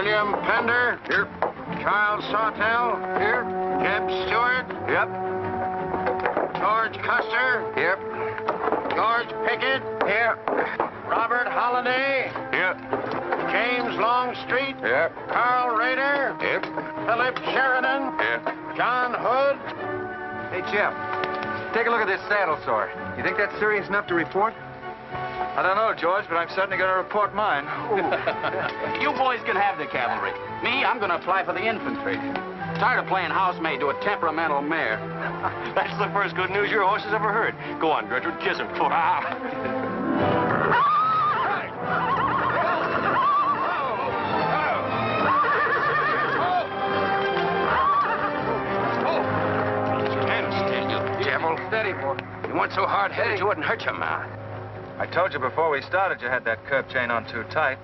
William Pender. Here. Charles Sawtell. Here. Jeb Stewart. Yep. George Custer. Yep. George Pickett. Here. Robert Holliday. Yep. James Longstreet. Yep. Carl Rader. Yep. Philip Sheridan. Yep. John Hood. Hey, Jim. Take a look at this saddle sore. You think that's serious enough to report? I don't know, George, but I'm certainly going to report mine. You boys can have the cavalry. Me, I'm going to apply for the infantry. Tired of playing housemaid to a temperamental mare. That's the first good news your horse has ever heard. Go on, Gertrude, kiss him for Steady, boy. You weren't so hard-headed, you wouldn't hurt your mouth. I told you before we started you had that curb chain on too tight.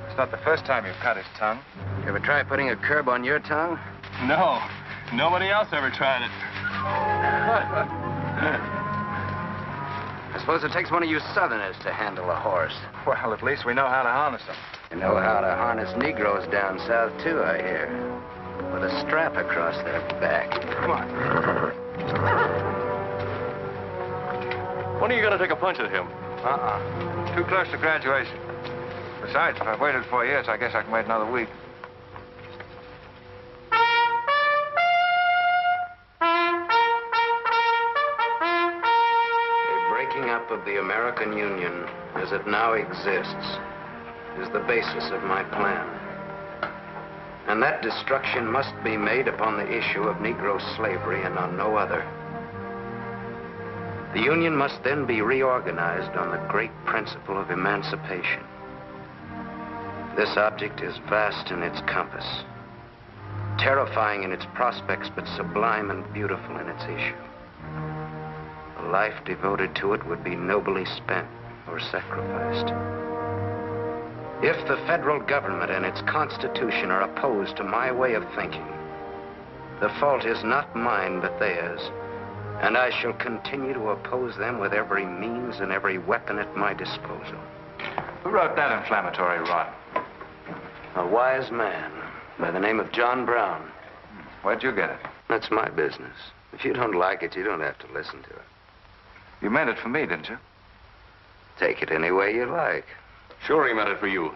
It's not the first time you've cut his tongue. You ever try putting a curb on your tongue? No. Nobody else ever tried it. I suppose it takes one of you Southerners to handle a horse. Well, at least we know how to harness them. You know how to harness Negroes down south, too, I hear. With a strap across their back. Come on. When are you going to take a punch at him? Too close to graduation. Besides, if I've waited 4 years, I guess I can wait another week. The breaking up of the American Union, as it now exists, is the basis of my plan. And that destruction must be made upon the issue of Negro slavery and on no other. The Union must then be reorganized on the great principle of emancipation. This object is vast in its compass, terrifying in its prospects, but sublime and beautiful in its issue. A life devoted to it would be nobly spent or sacrificed. If the federal government and its constitution are opposed to my way of thinking, the fault is not mine, but theirs. And I shall continue to oppose them with every means and every weapon at my disposal. Who wrote that inflammatory rot? A wise man by the name of John Brown. Where'd you get it? That's my business. If you don't like it, you don't have to listen to it. You meant it for me, didn't you? Take it any way you like. Sure he meant it for you.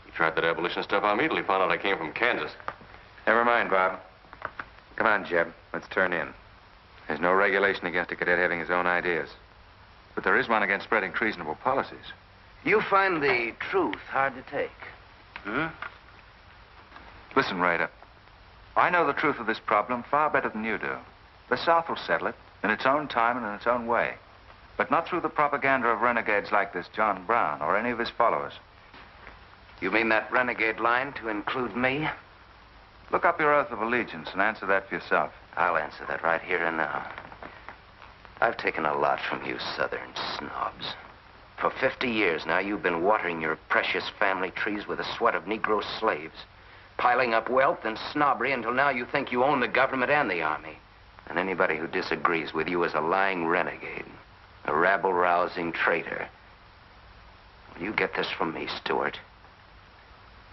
He tried that abolition stuff on me till he found out I came from Kansas. Never mind, Bob. Come on, Jeb. Let's turn in. There's no regulation against a cadet having his own ideas. But there is one against spreading treasonable policies. You find the truth hard to take, hmm? Listen, Raider. I know the truth of this problem far better than you do. The South will settle it in its own time and in its own way. But not through the propaganda of renegades like this John Brown or any of his followers. You mean that renegade line to include me? Look up your oath of allegiance and answer that for yourself. I'll answer that right here and now. I've taken a lot from you Southern snobs. For 50 years now, you've been watering your precious family trees with the sweat of Negro slaves, piling up wealth and snobbery until now you think you own the government and the army. And anybody who disagrees with you is a lying renegade, a rabble-rousing traitor. Well, you get this from me, Stewart,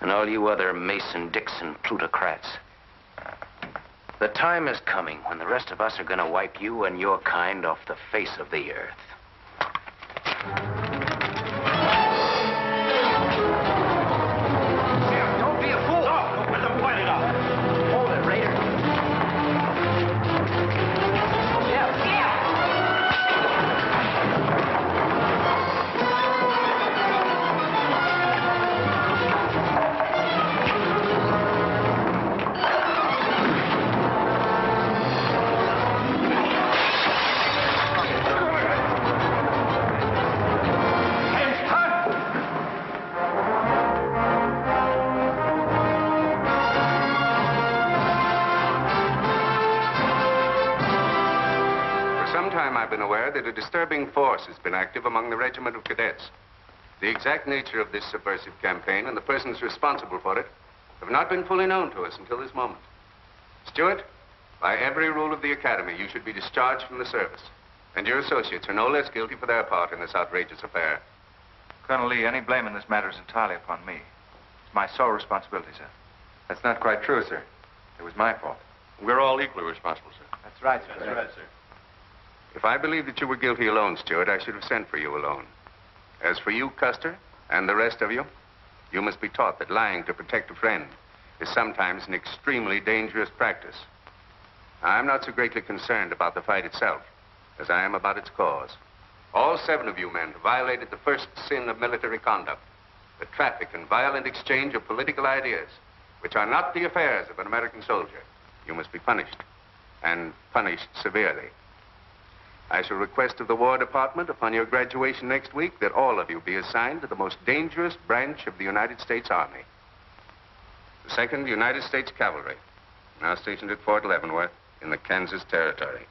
and all you other Mason-Dixon plutocrats. The time is coming when the rest of us are going to wipe you and your kind off the face of the earth. Don't be a fool. No, let them fight it out. Hold it, Raider. I've been aware that a disturbing force has been active among the regiment of cadets. The exact nature of this subversive campaign and the persons responsible for it have not been fully known to us until this moment. Stewart, by every rule of the academy, you should be discharged from the service. And your associates are no less guilty for their part in this outrageous affair. Colonel Lee, any blame in this matter is entirely upon me. It's my sole responsibility, sir. That's not quite true, sir. It was my fault. We're all equally responsible, sir. That's right, sir. That's right, sir. If I believed that you were guilty alone, Stewart, I should have sent for you alone. As for you, Custer, and the rest of you, you must be taught that lying to protect a friend is sometimes an extremely dangerous practice. I'm not so greatly concerned about the fight itself as I am about its cause. All 7 of you men have violated the first sin of military conduct, the traffic and violent exchange of political ideas, which are not the affairs of an American soldier. You must be punished, and punished severely. I shall request of the War Department upon your graduation next week that all of you be assigned to the most dangerous branch of the United States Army. The 2nd United States Cavalry, now stationed at Fort Leavenworth in the Kansas Territory.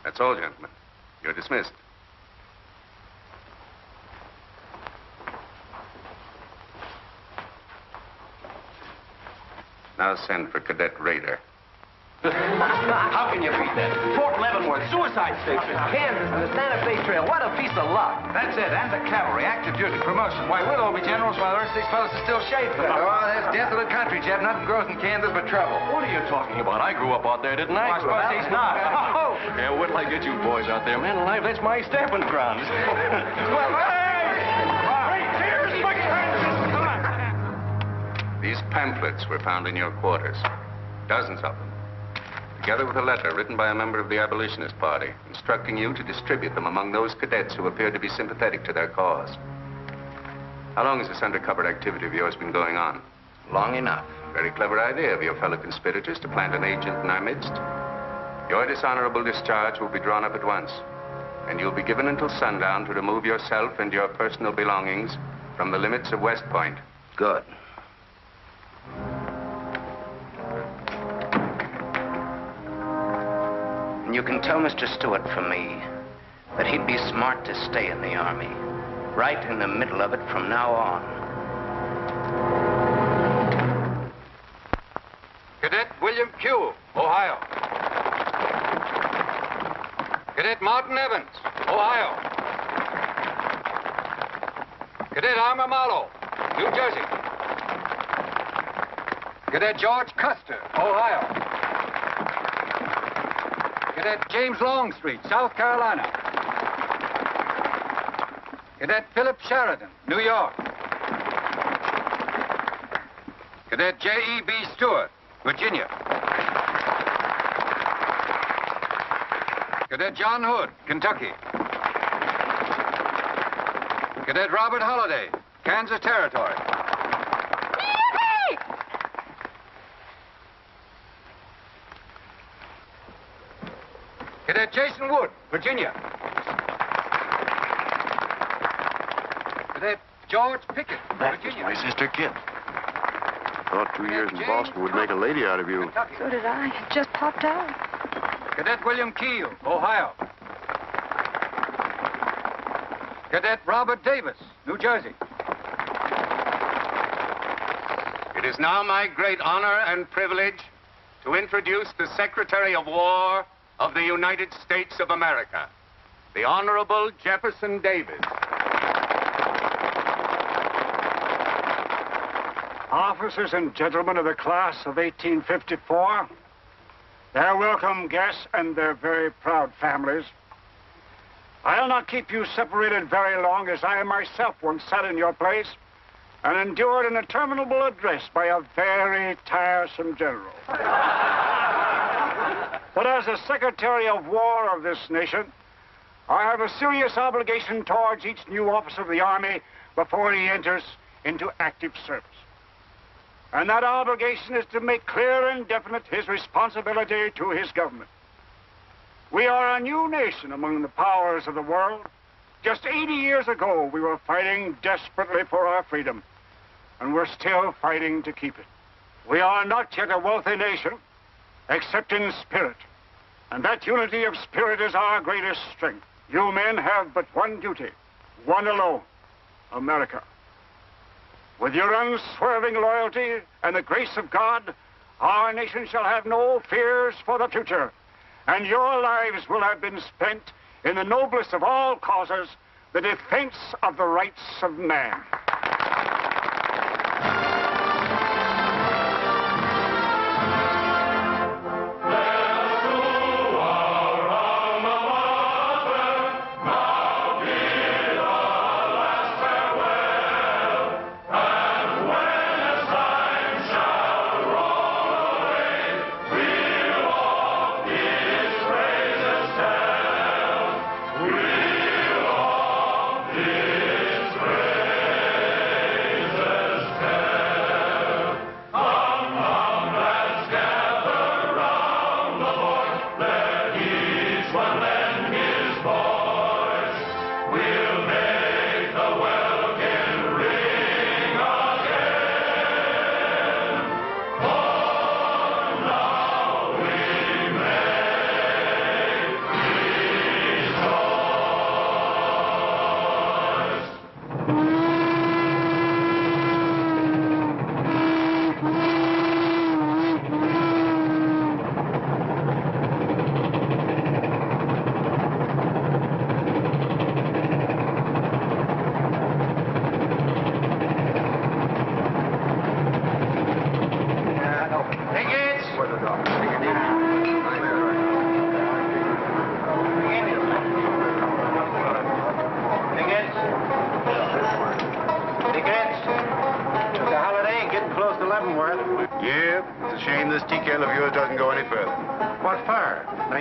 That's all, gentlemen. You're dismissed. Now send for Cadet Raider. How can you beat that? Fort Leavenworth, suicide station, Kansas, and the Santa Fe Trail. What a piece of luck. That's it, and the cavalry, active duty, promotion. Why, we'll all be generals while the rest of these felloas are still shaping. Oh, that's desolate country, Jeff. Nothing grows in Kansas but trouble. What are you talking about? I grew up out there, didn't I? I suppose he's not. Oh, yeah, wait till I get you boys out there. Man alive, that's my stamping ground. Well, cheers for Kansas! Come on. These pamphlets were found in your quarters. Dozens of them. Together with a letter written by a member of the Abolitionist Party, instructing you to distribute them among those cadets who appeared to be sympathetic to their cause. How long has this undercover activity of yours been going on? Long enough. Very clever idea of your fellow conspirators to plant an agent in our midst. Your dishonorable discharge will be drawn up at once, and you'll be given until sundown to remove yourself and your personal belongings from the limits of West Point. Good. And you can tell Mr. Stewart from me that he'd be smart to stay in the Army, right in the middle of it from now on. Cadet William Q., Ohio. Cadet Martin Evans, Ohio. Cadet Armour Marlowe, New Jersey. Cadet George Custer, Ohio. Cadet James Longstreet, South Carolina. Cadet Philip Sheridan, New York. Cadet J.E.B. Stewart, Virginia. Cadet John Hood, Kentucky. Cadet Robert Holliday, Kansas Territory. Cadet Jason Wood, Virginia. Cadet George Pickett, Virginia. My sister Kit. Thought 2 years in Boston would make a lady out of you. Kentucky. So did I. It just popped out. Cadet William Keel, Ohio. Cadet Robert Davis, New Jersey. It is now my great honor and privilege to introduce the Secretary of War of the United States of America, the Honorable Jefferson Davis. Officers and gentlemen of the class of 1854, their welcome guests and their very proud families, I'll not keep you separated very long, as I myself once sat in your place and endured an interminable address by a very tiresome general. But as the Secretary of War of this nation, I have a serious obligation towards each new officer of the Army before he enters into active service. And that obligation is to make clear and definite his responsibility to his government. We are a new nation among the powers of the world. Just 80 years ago, we were fighting desperately for our freedom, and we're still fighting to keep it. We are not yet a wealthy nation, except in spirit, and that unity of spirit is our greatest strength. You men have but one duty, one alone: America. With your unswerving loyalty and the grace of God, our nation shall have no fears for the future, and your lives will have been spent in the noblest of all causes, the defense of the rights of man.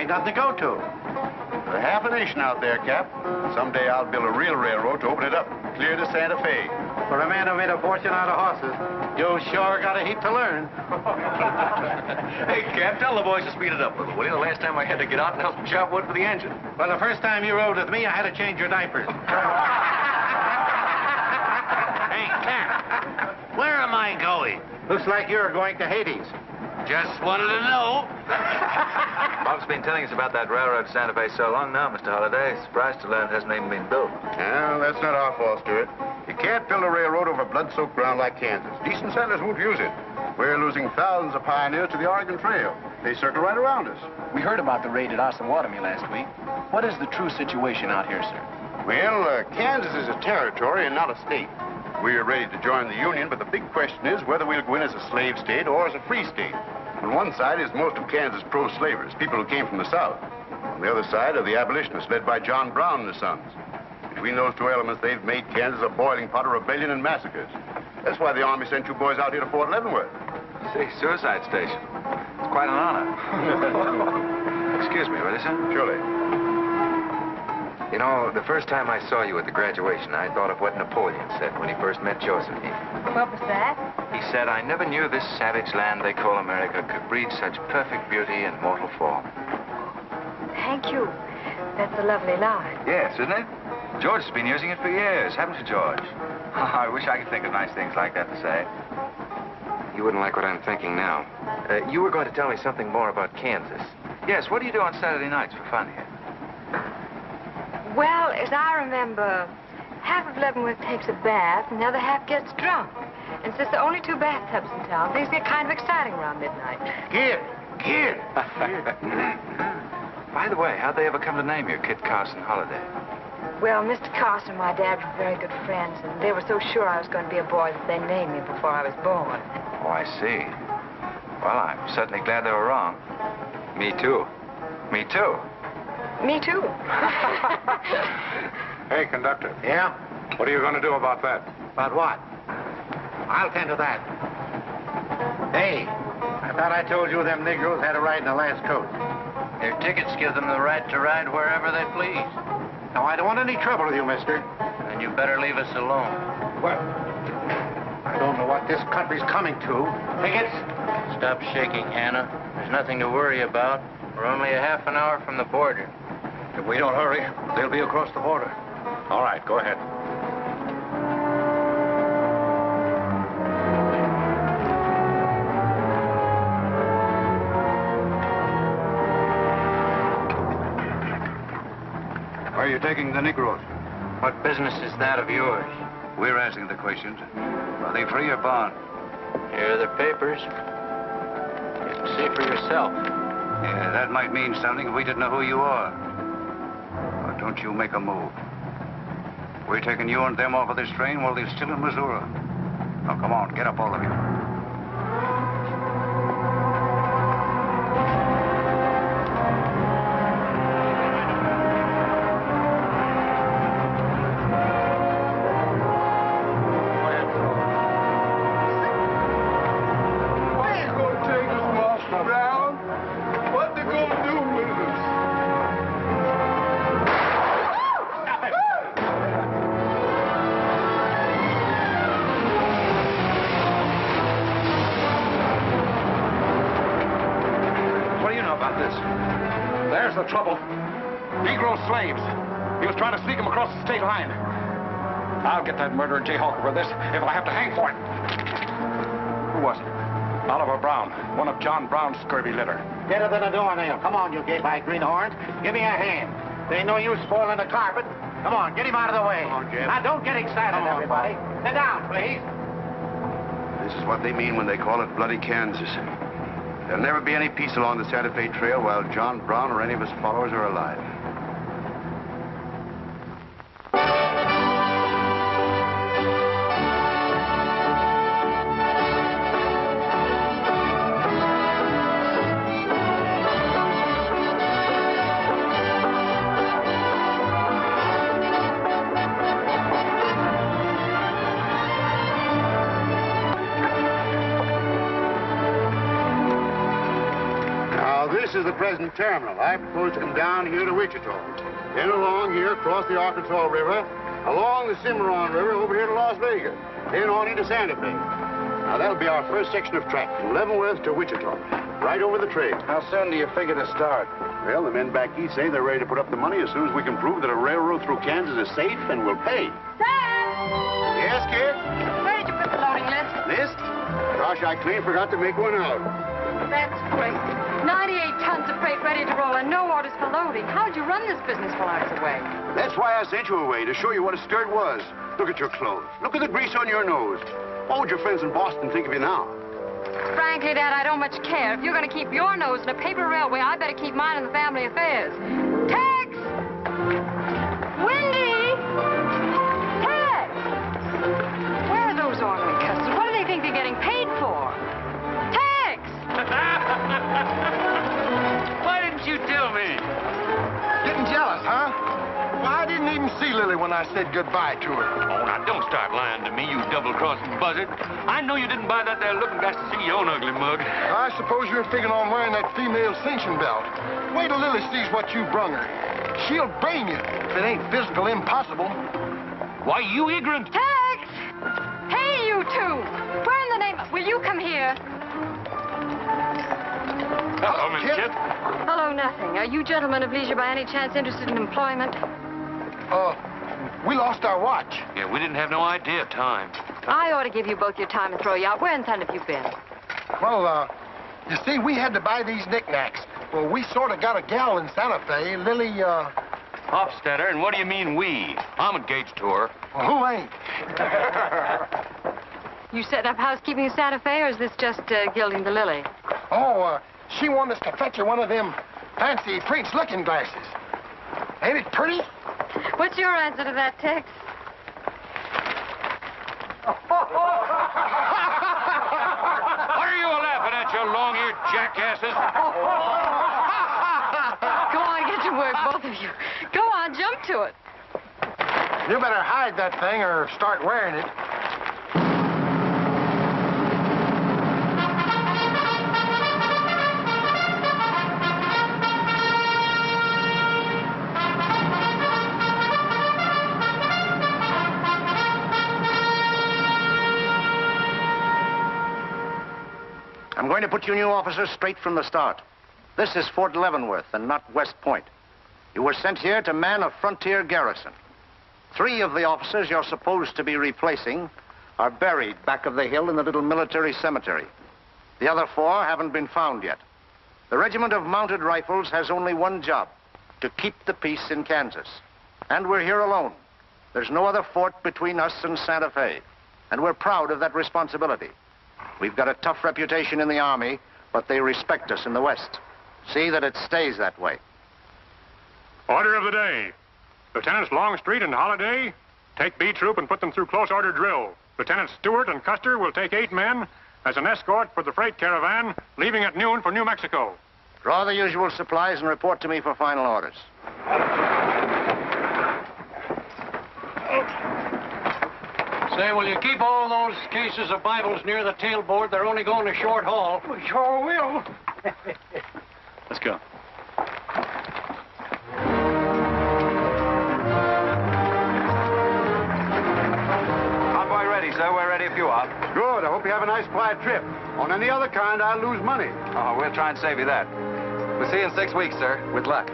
Nothing to go to. There's half a nation out there, Cap. Someday I'll build a real railroad to open it up, clear to Santa Fe. For a man who made a fortune out of horses, you sure got a heap to learn. Hey, Cap, tell the boys to speed it up a little, will you? The last time I had to get out and help them chop wood for the engine. Well, the first time you rode with me, I had to change your diapers. Hey, Cap, where am I going? Looks like you're going to Hades. Just wanted to know. Bob's been telling us about that railroad to Santa Fe so long now, Mr. Holliday. Surprised to learn it hasn't even been built. Well, that's not our fault, Stuart. You can't build a railroad over blood-soaked ground like Kansas. Decent settlers won't use it. We're losing thousands of pioneers to the Oregon Trail. They circle right around us. We heard about the raid at Osawatomie last week. What is the true situation out here, sir? Well, Kansas is a territory and not a state. We're ready to join the Union, but the big question is whether we'll go in as a slave state or as a free state. On one side is most of Kansas pro-slavers, people who came from the South. On the other side are the abolitionists led by John Brown and his sons. Between those two elements, they've made Kansas a boiling pot of rebellion and massacres. That's why the Army sent you boys out here to Fort Leavenworth. See, suicide station. It's quite an honor. Excuse me, will you, sir? Surely. You know, the first time I saw you at the graduation, I thought of what Napoleon said when he first met Josephine. What was that? He said, I never knew this savage land they call America could breed such perfect beauty in mortal form. Thank you. That's a lovely line. Yes, isn't it? George has been using it for years, haven't you, George? I wish I could think of nice things like that to say. You wouldn't like what I'm thinking now. You were going to tell me something more about Kansas. Yes, what do you do on Saturday nights for fun here? Well, as I remember, half of Leavenworth takes a bath and the other half gets drunk. And since there are only 2 bathtubs in town, things get kind of exciting around midnight. Guinn! By the way, how'd they ever come to name you Kit Carson Holiday? Well, Mr. Carson and my dad were very good friends, and they were so sure I was going to be a boy that they named me before I was born. Oh, I see. Well, I'm certainly glad they were wrong. Me too. Me too. Me too. Hey, conductor. Yeah? What are you going to do about that? About what? I'll tend to that. Hey, I thought I told you them Negroes had a right in the last coach. Their tickets give them the right to ride wherever they please. Now, I don't want any trouble with you, mister. Then you better leave us alone. Well, I don't know what this country's coming to. Tickets? Stop shaking, Hannah. There's nothing to worry about. We're only a half an hour from the border. If we don't hurry, they'll be across the border. All right, go ahead. Where are you taking the Negroes? What business is that of yours? We're asking the questions. Are they free or bond? Here are the papers. You can see for yourself. Yeah, that might mean something if we didn't know who you are. Or don't you make a move. We're taking you and them off of this train while they're still in Missouri. Now, come on, get up, all of you. There's the trouble. Negro slaves. He was trying to sneak them across the state line. I'll get that murdering jayhawker for this if I have to hang for it. Who was it? Oliver Brown, one of John Brown's scurvy litter. Get her to the door, Neill. Come on, you gape-eyed greenhorns. Give me a hand. There ain't no use spoiling the carpet. Come on, get him out of the way. Come on, Jim. Now, don't get excited, everybody. Sit down, please. This is what they mean when they call it bloody Kansas. There'll never be any peace along the Santa Fe Trail while John Brown or any of his followers are alive. This is the present terminal. I propose to come down here to Wichita, then along here across the Arkansas River, along the Cimarron River over here to Las Vegas, then on into Santa Fe. Now, that'll be our first section of track from Leavenworth to Wichita, right over the trail. How soon do you figure to start? Well, the men back east say they're ready to put up the money as soon as we can prove that a railroad through Kansas is safe and will pay. Dad! Yes, kid? Where did you put the loading list? List? Gosh, I clean forgot to make one out. That's great. 98 tons of freight ready to roll and no orders for loading. How'd you run this business while I was away? That's why I sent you away, to show you what a skirt was. Look at your clothes. Look at the grease on your nose. What would your friends in Boston think of you now? Frankly, Dad, I don't much care. If you're going to keep your nose in a paper railway, I better keep mine in the family affairs. Tex! Wendy! Tex! Where are those ornery customers? What do they think they're getting paid for? Tex! Why didn't you tell me? Getting jealous, huh? Well, I didn't even see Lily when I said goodbye to her. Oh, now, don't start lying to me, you double-crossing buzzard. I know you didn't buy that there looking glass to see your own ugly mug. I suppose you're figuring on wearing that female cinching belt. Wait till Lily sees what you brung her. She'll brain you if it ain't physical impossible. Why, you ignorant. Tex! Hey, you two! Where in the name... Will you come here? Hello, Miss Chip. Hello, nothing. Are you gentlemen of leisure by any chance interested in employment? We lost our watch. Yeah, we didn't have no idea of time. I ought to give you both your time and throw you out. Where in town have you been? Well, you see, we had to buy these knickknacks. Well, we sort of got a gal in Santa Fe, Lily, Hofstadter, and what do you mean we? I'm engaged to her. Well, who ain't? You setting up housekeeping in Santa Fe, or is this just gilding the lily? She wanted us to fetch her one of them fancy French looking glasses. Ain't it pretty? What's your answer to that, Tex? What are you laughing at, you long-eared jackasses? Go on, get to work, both of you. Go on, jump to it. You better hide that thing or start wearing it. I'm going to put you new officers straight from the start. This is Fort Leavenworth and not West Point. You were sent here to man a frontier garrison. 3 of the officers you're supposed to be replacing are buried back of the hill in the little military cemetery. The other 4 haven't been found yet. The Regiment of Mounted Rifles has only one job, to keep the peace in Kansas. And we're here alone. There's no other fort between us and Santa Fe. And we're proud of that responsibility. We've got a tough reputation in the Army, but they respect us in the West. See that it stays that way. Order of the day. Lieutenants Longstreet and Holiday, take B Troop and put them through close order drill. Lieutenants Stewart and Custer will take 8 men as an escort for the freight caravan leaving at noon for New Mexico. Draw the usual supplies and report to me for final orders. Say, will you keep all those cases of Bibles near the tailboard? They're only going a short haul. We sure will. Let's go. Convoy ready, sir. We're ready if you are. Good. I hope you have a nice, quiet trip. On any other kind, I'll lose money. Oh, we'll try and save you that. We'll see you in 6 weeks, sir. With luck.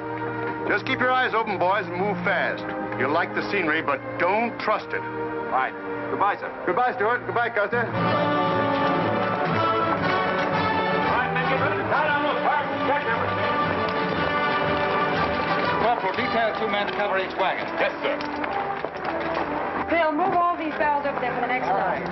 Just keep your eyes open, boys, and move fast. You'll like the scenery, but don't trust it. Right. Goodbye, sir. Goodbye, Stuart. Goodbye, Custer. All right, men, get ready to tie down those parts and check everything. Corporal, detail 2 men to cover each wagon. Yes, sir. Bill, move all these barrels over there for the next line.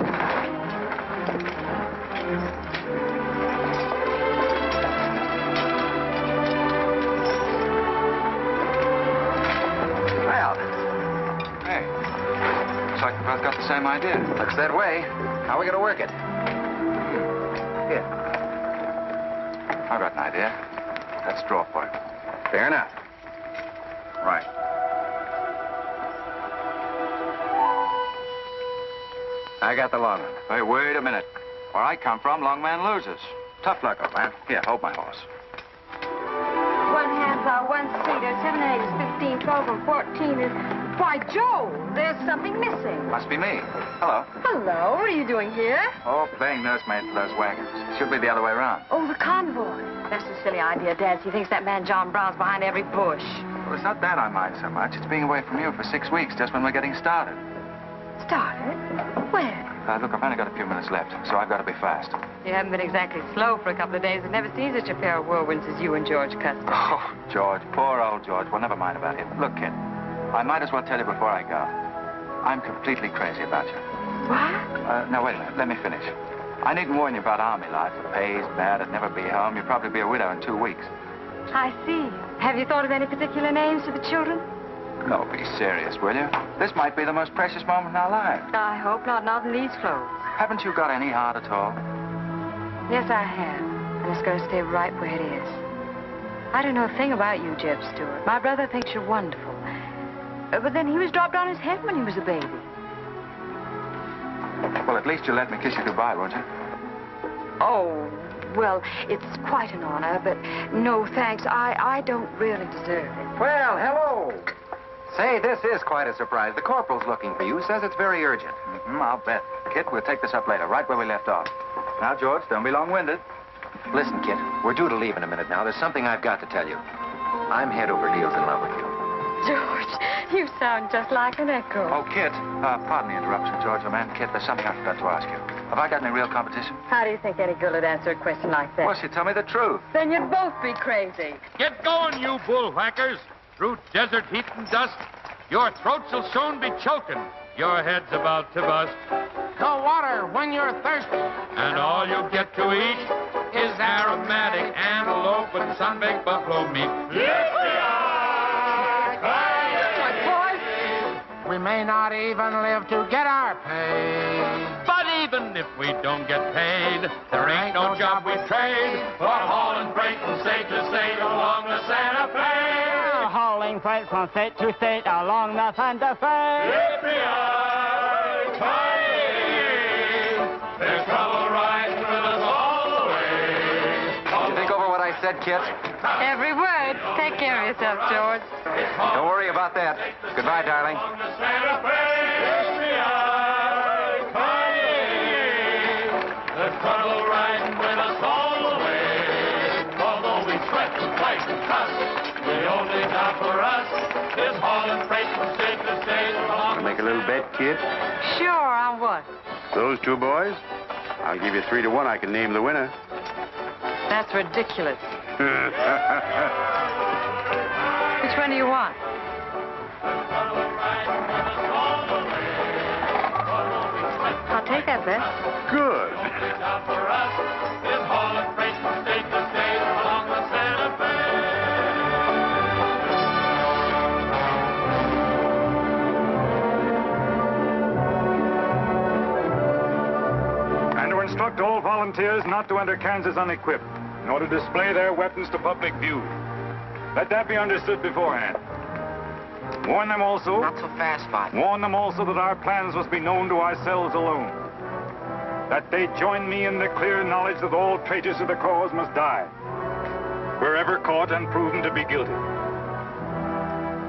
Well, hey, looks like we both got the same idea. Looks that way. How are we going to work it? Here. I've got an idea. Let's draw for it. Fair enough. Right. I got the long one. Hey, wait a minute. Where I come from, long man loses. Tough luck, old man. Here, hold my horse. 1 handsaw, 1 seater, 7 and 8 is 15, 12 and 14 is... Why, Joe, there's something missing. Must be me. Hello. Hello, what are you doing here? Oh, playing nursemaid for those wagons. Should be the other way around. Oh, the convoy. That's a silly idea, Dad. He thinks that man John Brown's behind every bush. Well, it's not that I mind so much. It's being away from you for 6 weeks, just when we're getting started. Started? When? Look, I've only got a few minutes left, so I've got to be fast. You haven't been exactly slow for a couple of days. I've never seen such a pair of whirlwinds as you and George Custer. Oh, George, poor old George. Well, never mind about him. Look, kid, I might as well tell you before I go. I'm completely crazy about you. What? Now, wait a minute. Let me finish. I needn't warn you about army life. The pay's bad. I'd never be home. You'd probably be a widow in 2 weeks. I see. Have you thought of any particular names for the children? No, be serious, will you? This might be the most precious moment in our lives. I hope not, not in these clothes. Haven't you got any heart at all? Yes, I have. And it's going to stay right where it is. I don't know a thing about you, Jeb Stewart. My brother thinks you're wonderful. But then he was dropped on his head when he was a baby. Well, at least you'll let me kiss you goodbye, won't you? Oh, well, it's quite an honor, but no thanks. I don't really deserve it. Well, hello. Say, this is quite a surprise. The corporal's looking for you. Says it's very urgent. I'll bet. Kit, we'll take this up later, right where we left off. Now, George, don't be long-winded. Listen, Kit, we're due to leave in a minute now. There's something I've got to tell you. I'm head over heels in love with you. George, you sound just like an echo. Oh, Kit, pardon the interruption, George, oh, man. Kit, there's something I forgot to ask you. Have I got any real competition? How do you think any girl would answer a question like that? Well, she tell me the truth. Then you'd both be crazy. Get going, you bullwhackers. Through desert heat and dust, your throats will soon be choking. Your head's about to bust. The water when you're thirsty. And all you get to eat is aromatic antelope and sun-baked buffalo meat. We may not even live to get our pay. But even if we don't get paid, there ain't no job we trade for hauling freight from state to state along the Santa Fe. Hauling freight from state to state along the Santa Fe. There's trouble riding with us all the way. Did you think over what I said, Kit? Every word. Take care of yourself, George. Don't worry about that. Goodbye, darling. There's trouble riding with us all the way. Although we sweat and fight and cuss, the only job for us is hauling freight from state to state along. Make a little bet, kid? Sure, on what? Those 2 boys? I'll give you 3 to 1. I can name the winner. That's ridiculous. Which one do you want? I'll take that bet. Good. For us is hauling freight from state to state along the Santa Fe. volunteers not to enter Kansas unequipped, nor to display their weapons to public view. Let that be understood beforehand. Warn them also... Not so fast, Father. Warn them also that our plans must be known to ourselves alone. That they join me in the clear knowledge that all traitors to the cause must die, wherever caught and proven to be guilty.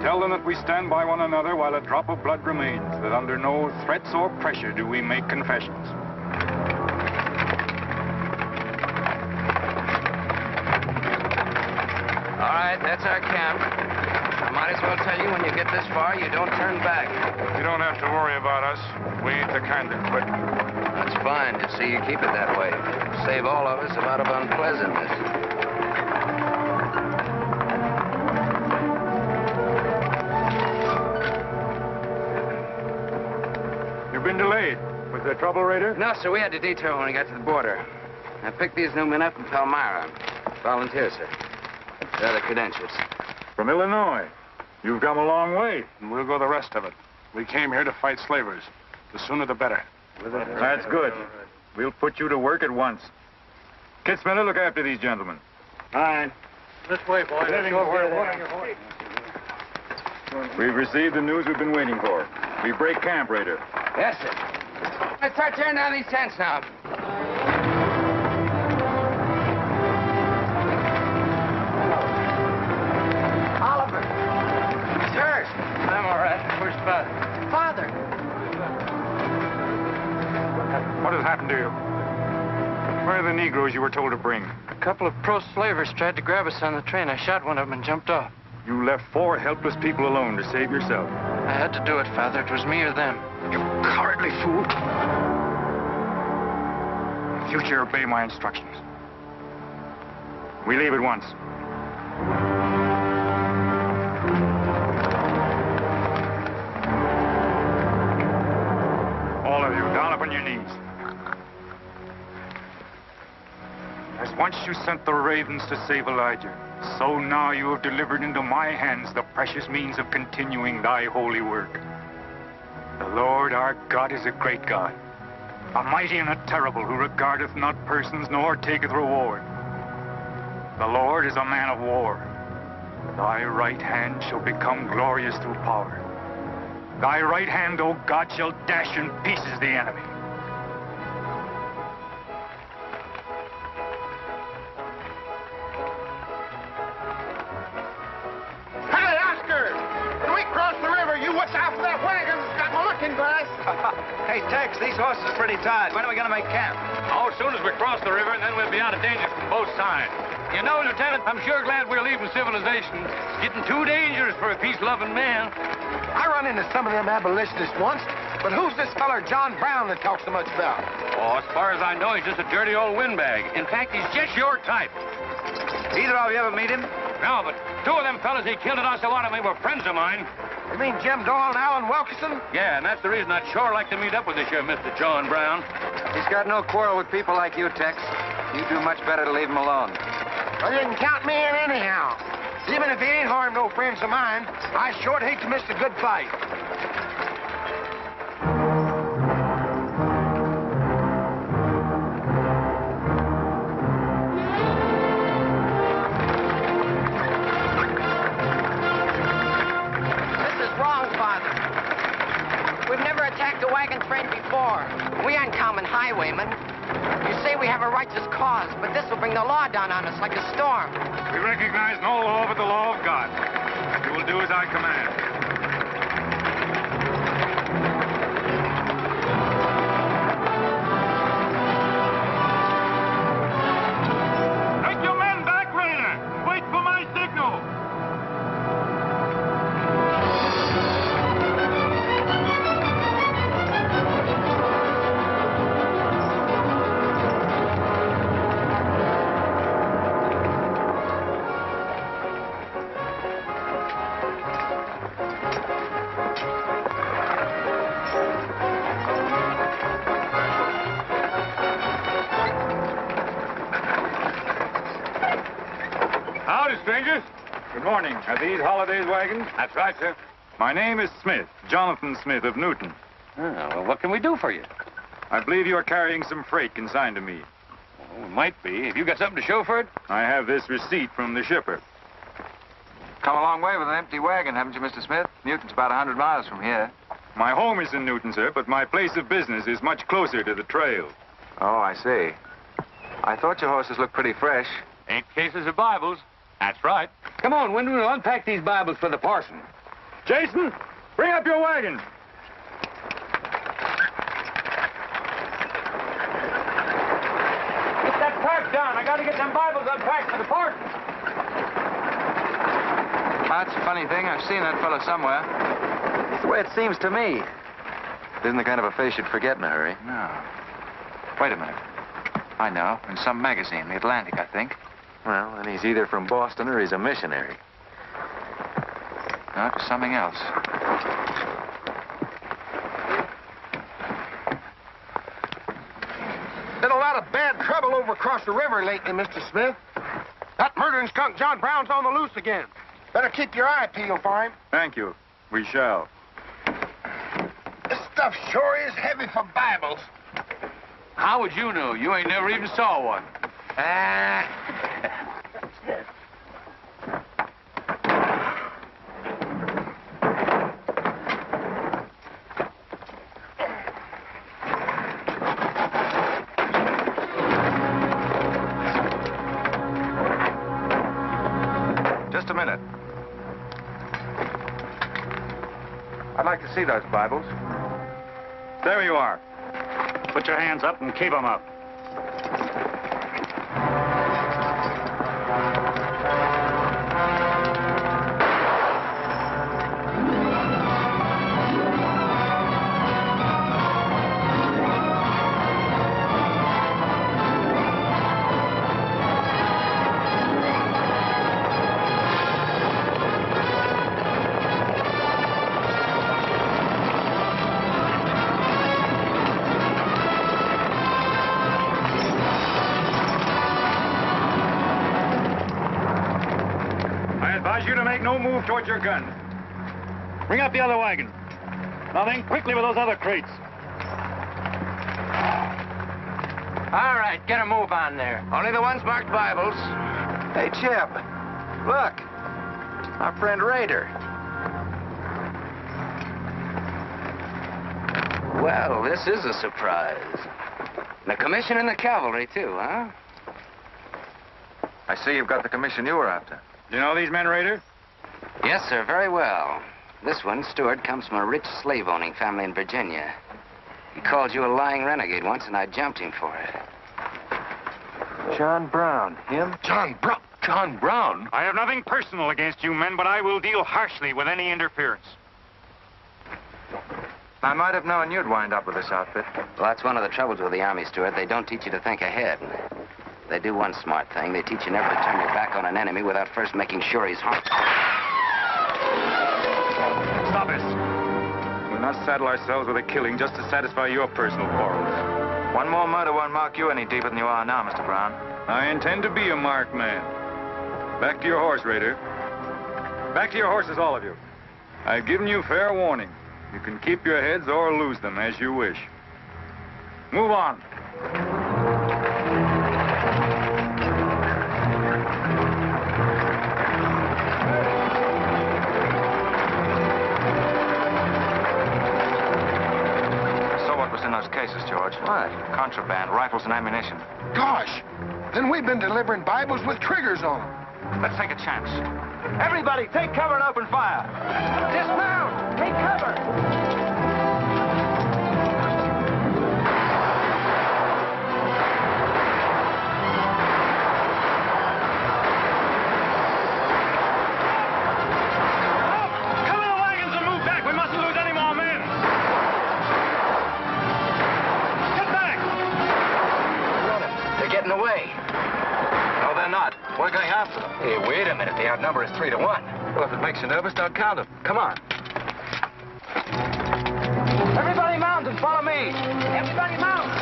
Tell them that we stand by one another while a drop of blood remains, that under no threats or pressure do we make confessions. All right, that's our camp. I might as well tell you when you get this far, you don't turn back. You don't have to worry about us. We ain't the kind that quit. That's fine to see you keep it that way. Save all of us a lot of unpleasantness. Been delayed. Was there trouble, Raider? No, sir. We had to detour when we got to the border. I picked these new men up from Palmyra. Volunteers, sir. They're the credentials. From Illinois. You've come a long way. And we'll go the rest of it. We came here to fight slavers. The sooner the better. That's good. We'll put you to work at once. Kid Spiller, look after these gentlemen. Fine. This way, boys. We've received the news we've been waiting for. We break camp, Raider. Yes, sir. Let's start tearing down these tents now. Oliver. He's hurt. I'm all right. Where's Father? Father. What has happened to you? Where are the Negroes you were told to bring? A couple of pro-slavers tried to grab us on the train. I shot one of them and jumped off. You left 4 helpless people alone to save yourself. I had to do it, Father. It was me or them. You cowardly fool. In future, obey my instructions. We leave at once. All of you, down upon your knees. As once you sent the ravens to save Elijah, so now you have delivered into my hands the precious means of continuing thy holy work. The Lord our God is a great God, a mighty and a terrible, who regardeth not persons nor taketh reward. The Lord is a man of war. Thy right hand shall become glorious through power. Thy right hand, O God, shall dash in pieces the enemy. Hey, Tex, these horses are pretty tired. When are we going to make camp? Oh, as soon as we cross the river, and then we'll be out of danger from both sides. You know, Lieutenant, I'm sure glad we're leaving civilization. It's getting too dangerous for a peace-loving man. I run into some of them abolitionists once, but who's this feller John Brown that talks so much about? Oh, as far as I know, he's just a dirty old windbag. In fact, he's just your type. Either of you ever meet him? No, but 2 of them fellas he killed at Osawatomie were friends of mine. You mean Jim Doyle and Alan Wilkerson? Yeah, and that's the reason I'd sure like to meet up with this here Mr. John Brown. He's got no quarrel with people like you, Tex. You do much better to leave him alone. Well, you can count me in anyhow. Even if he ain't harmed no friends of mine, I sure hate to miss a good fight. We aren't common highwaymen. You say we have a righteous cause, but this will bring the law down on us like a storm. We recognize no law but the law of God. You will do as I command. Take your men back, Raider. Wait for my signal. Strangers. Good morning. Are these Holiday's wagons? That's right, sir. My name is Smith, Jonathan Smith of Newton. Oh, well, what can we do for you? I believe you are carrying some freight consigned to me. Oh, it might be. Have you got something to show for it? I have this receipt from the shipper. Come a long way with an empty wagon, haven't you, Mr. Smith? Newton's about 100 miles from here. My home is in Newton, sir, but my place of business is much closer to the trail. Oh, I see. I thought your horses looked pretty fresh. 8 cases of Bibles. That's right. Come on, when we'll unpack these Bibles for the parson. Jason, bring up your wagon. Get that pack down. I got to get them Bibles unpacked for the parson. That's a funny thing. I've seen that fellow somewhere. It's the way it seems to me. Isn't the kind of a face you'd forget in a hurry. No. Wait a minute. I know. In some magazine, The Atlantic, I think. Well, then he's either from Boston or he's a missionary. No, it was something else. Been a lot of bad trouble over across the river lately, Mr. Smith. That murdering skunk John Brown's on the loose again. Better keep your eye peeled for him. Thank you. We shall. This stuff sure is heavy for Bibles. How would you know? You ain't never even saw one. Just a minute. I'd like to see those Bibles. There you are. Put your hands up and keep them up. No move towards your gun. Bring up the other wagon. Now then, quickly with those other crates. All right, get a move on there. Only the ones marked Bibles. Hey, Chip. Look. Our friend Raider. Well, this is a surprise. And a commission in the cavalry, too, huh? I see you've got the commission you were after. Do you know these men, Raider? Yes, sir, very well. This one, Stewart, comes from a rich slave-owning family in Virginia. He called you a lying renegade once, and I jumped him for it. John Brown. Him? John Brown? John Brown? I have nothing personal against you men, but I will deal harshly with any interference. I might have known you'd wind up with this outfit. Well, that's one of the troubles with the Army, Stewart. They don't teach you to think ahead. They do one smart thing. They teach you never to turn your back on an enemy without first making sure he's harmed. Stop it. We'll not saddle ourselves with a killing just to satisfy your personal quarrels. One more murder won't mark you any deeper than you are now, Mr. Brown. I intend to be a marked man. Back to your horse, Raider. Back to your horses, all of you. I've given you fair warning. You can keep your heads or lose them as you wish. Move on. In those cases, George. What? Contraband, rifles and ammunition. Gosh, then we've been delivering Bibles with triggers on them. Let's take a chance. Everybody, take cover and open fire. Dismount! Take cover! We're going after them. Hey, wait a minute. The outnumber is 3 to 1. Well, if it makes you nervous, don't count them. Come on. Everybody mount and follow me. Everybody mount.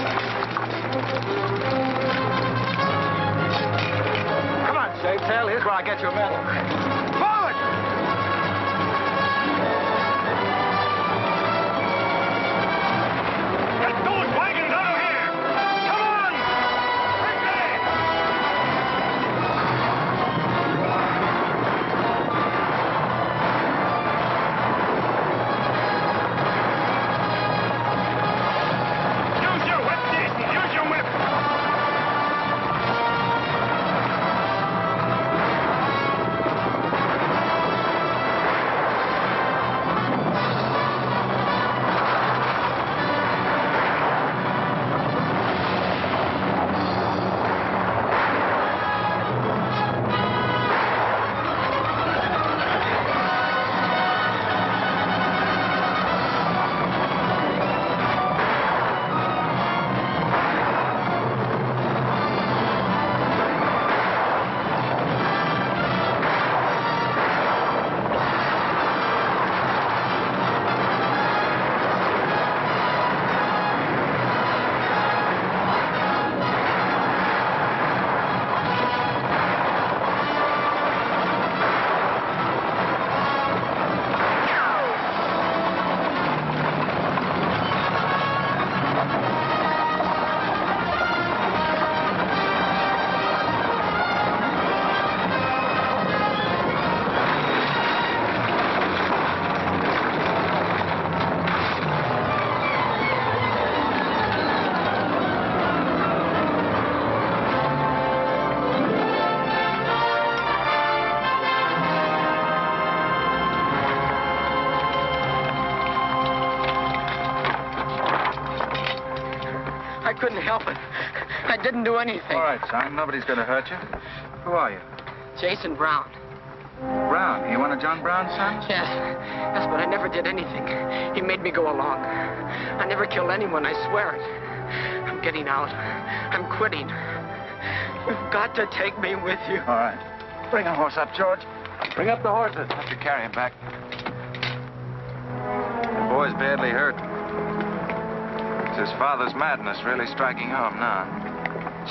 Come on, Litel. Here's where I get your medal. Forward! Get those wagons out of here! Come on! Quickly! couldn't help it. I didn't do anything. All right, son. Nobody's going to hurt you. Who are you? Jason Brown. Brown. You one of John Brown's sons? Yes. Yes, but I never did anything. He made me go along. I never killed anyone, I swear it. I'm getting out. I'm quitting. You've got to take me with you. All right. Bring a horse up, George. Bring up the horses. Have to carry him back. The boy's badly hurt. It's his father's madness really striking home now.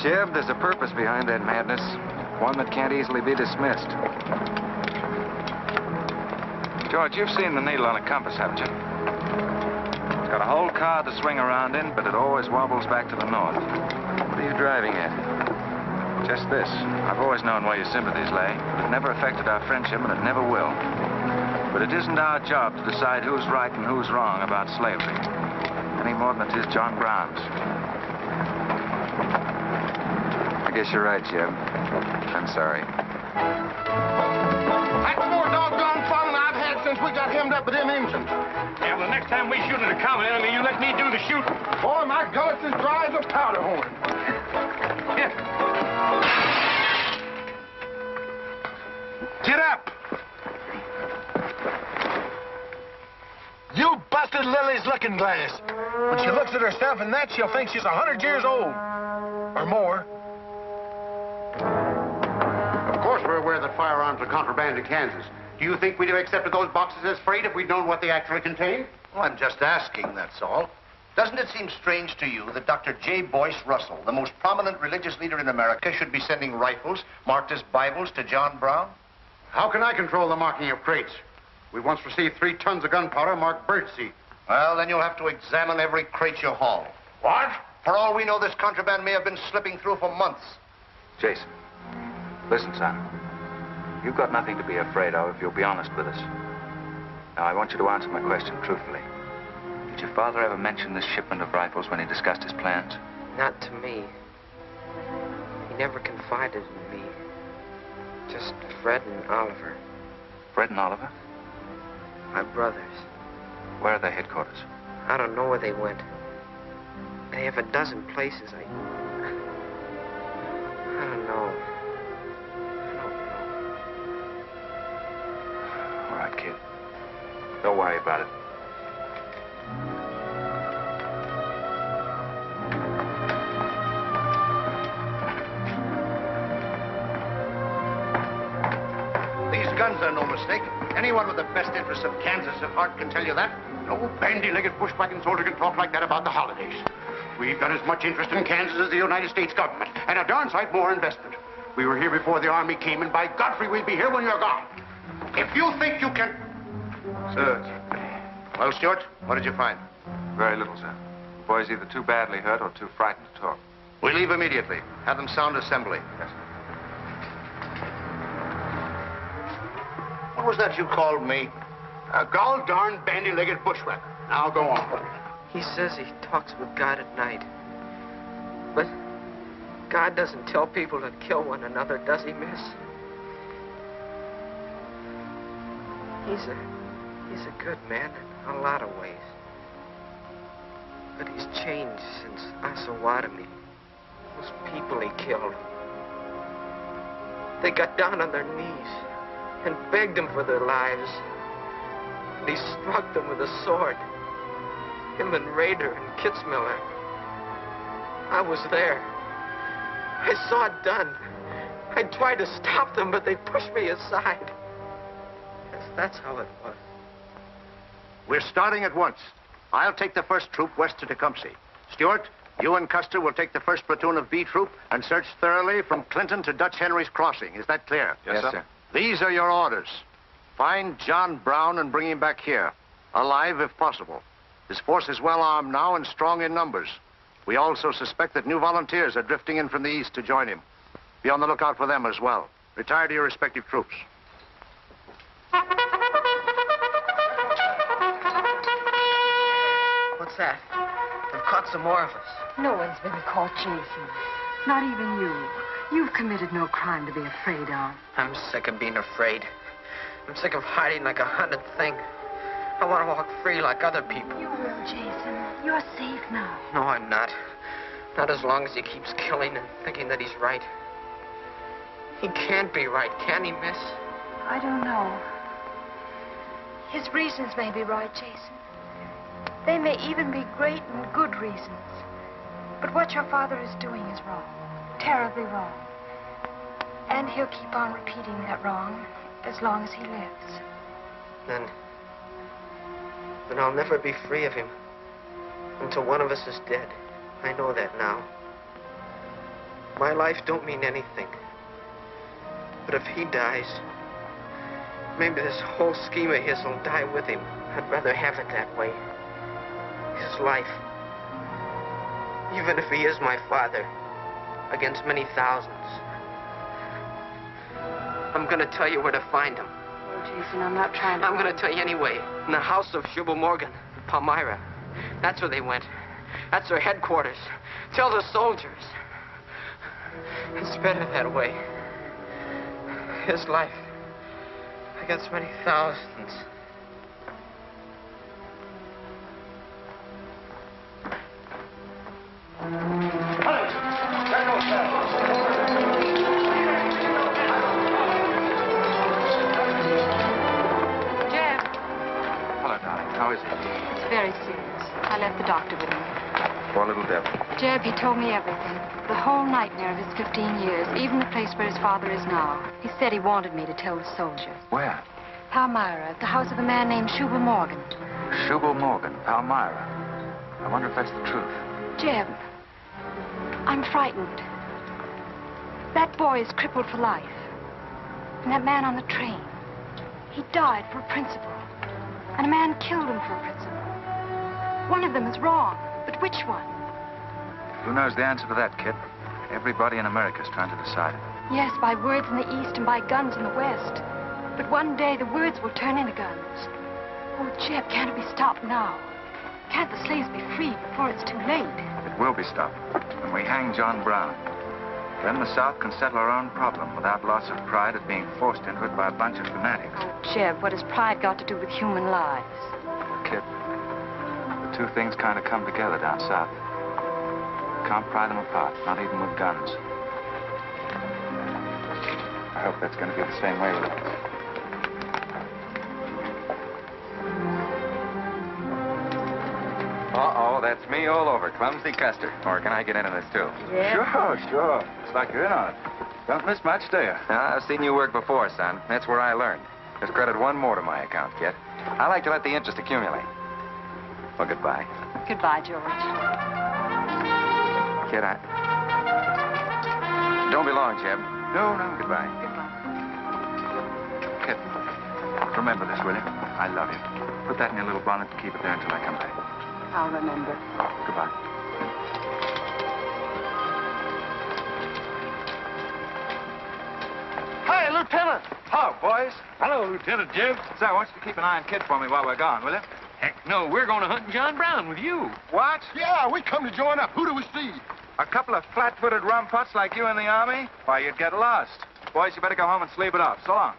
Chev, there's a purpose behind that madness. One that can't easily be dismissed. George, you've seen the needle on a compass, haven't you? It's got a whole car to swing around in, but it always wobbles back to the north. What are you driving at? Just this. I've always known where your sympathies lay. It never affected our friendship, and it never will. But it isn't our job to decide who's right and who's wrong about slavery. Any more than it is John Brown's. I guess you're right, Jeb. I'm sorry. That's more doggone fun than I've had since we got hemmed up with them engines. Yeah, well, the next time we shoot at a common enemy, you let me do the shooting. Boy, my gullet's as dry as a powder horn. Get up! You busted Lily's looking glass. When she looks at herself in that, she'll think she's 100 years old. Or more. Of course we're aware that firearms are contraband in Kansas. Do you think we'd have accepted those boxes as freight if we'd known what they actually contained? Well, I'm just asking, that's all. Doesn't it seem strange to you that Dr. J. Boyce Russell, the most prominent religious leader in America, should be sending rifles marked as Bibles to John Brown? How can I control the marking of crates? We once received 3 tons of gunpowder marked birdseed. Well, then you'll have to examine every crate you haul. What? For all we know, this contraband may have been slipping through for months. Jason, listen, son. You've got nothing to be afraid of if you'll be honest with us. Now, I want you to answer my question truthfully. Did your father ever mention this shipment of rifles when he discussed his plans? Not to me. He never confided in me. Just Fred and Oliver. Fred and Oliver? My brothers. Where are their headquarters? I don't know where they went. They have a dozen places. I don't know. All right, kid. Don't worry about it. These guns are no mistake. Anyone with the best interests of Kansas at heart can tell you that. No bandy-legged bushwhacking soldier can talk like that about the holidays. We've got as much interest in Kansas as the United States government, and a darn sight more investment. We were here before the Army came, and by Godfrey, we'll be here when you're gone. If you think you can... Sir. Well, Stuart, what did you find? Very little, sir. The boy's either too badly hurt or too frightened to talk. We leave immediately. Have them sound assembly. Yes, sir. What was that you called me? A gall-darn bandy-legged bushwhacker. Now go on. He says he talks with God at night. But God doesn't tell people to kill one another, does he, miss? He's a good man in a lot of ways. But he's changed since Osawatomie. Those people he killed. They got down on their knees and begged him for their lives. And he struck them with a sword. Him and Rader and Kitzmiller. I was there. I saw it done. I tried to stop them, but they pushed me aside. That's how it was. We're starting at once. I'll take the first troop west to Tecumseh. Stuart, you and Custer will take the first platoon of B Troop and search thoroughly from Clinton to Dutch Henry's Crossing. Is that clear? Yes, sir. These are your orders. Find John Brown and bring him back here, alive if possible. His force is well armed now and strong in numbers. We also suspect that new volunteers are drifting in from the east to join him. Be on the lookout for them as well. Retire to your respective troops. What's that? They've caught some more of us. No one's been caught, Jason. Not even you. You've committed no crime to be afraid of. I'm sick of being afraid. I'm sick of hiding like a hunted thing. I want to walk free like other people. You will, Jason. You're safe now. No, I'm not. Not as long as he keeps killing and thinking that he's right. He can't be right, can he, miss? I don't know. His reasons may be right, Jason. They may even be great and good reasons. But what your father is doing is wrong. Terribly wrong. And he'll keep on repeating that wrong as long as he lives. Then I'll never be free of him until one of us is dead. I know that now. My life don't mean anything. But if he dies, maybe this whole scheme of his will die with him. I'd rather have it that way. His life. Even if he is my father, against many thousands. I'm gonna tell you where to find him. Oh, Jason, I'm not trying to... I'm gonna tell you anyway. In the house of Shubal Morgan, Palmyra. That's where they went. That's their headquarters. Tell the soldiers. It's better that way. His life against many thousands. How is he? It's very serious. I left the doctor with him. Poor little devil. Jeb, he told me everything. The whole nightmare of his 15 years, even the place where his father is now. He said he wanted me to tell the soldiers. Where? Palmyra, at the house of a man named Shubal Morgan. Shubal Morgan, Palmyra. I wonder if that's the truth. Jeb, I'm frightened. That boy is crippled for life. And that man on the train, he died for a principle. And a man killed him for a principle. One of them is wrong, but which one? Who knows the answer to that, kid? Everybody in America's trying to decide it. Yes, by words in the East and by guns in the West. But one day the words will turn into guns. Oh, Jeb, can't it be stopped now? Can't the slaves be freed before it's too late? It will be stopped when we hang John Brown. Then the South can settle our own problem without loss of pride at being forced into it by a bunch of fanatics. Oh, Jeb, what has pride got to do with human lives? Kid, the two things kind of come together down south. Can't pry them apart, not even with guns. I hope that's going to be the same way with us. Uh-oh, that's me all over. Clumsy Custer. Or can I get into this, too? Yeah? Sure. It's like you're in on it. Don't miss much, do you? I've seen you work before, son. That's where I learned. Just credit one more to my account, kid. I like to let the interest accumulate. Well, goodbye. Goodbye, George. Kid, don't be long, Jeb. No. Goodbye. Kid, remember this, will you? I love you. Put that in your little bonnet and keep it there until I come back. I'll remember. Goodbye. Hi, Lieutenant. Hello, boys. Hello, Lieutenant Jeb. Say, I want you to keep an eye on Kid for me while we're gone, will you? Heck no, we're going to hunt John Brown with you. What? Yeah, we come to join up. Who do we see? A couple of flat-footed rumputs like you in the Army? Why, you'd get lost. Boys, you better go home and sleep it off. So long.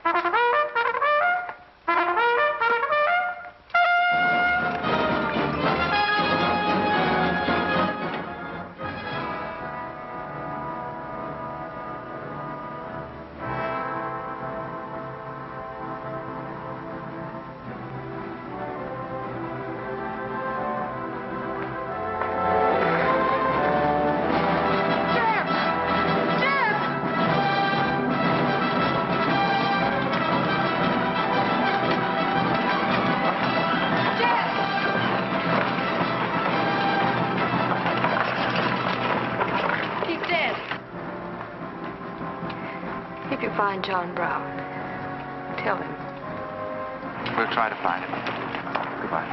John Brown. Tell him. We'll try to find him. Goodbye.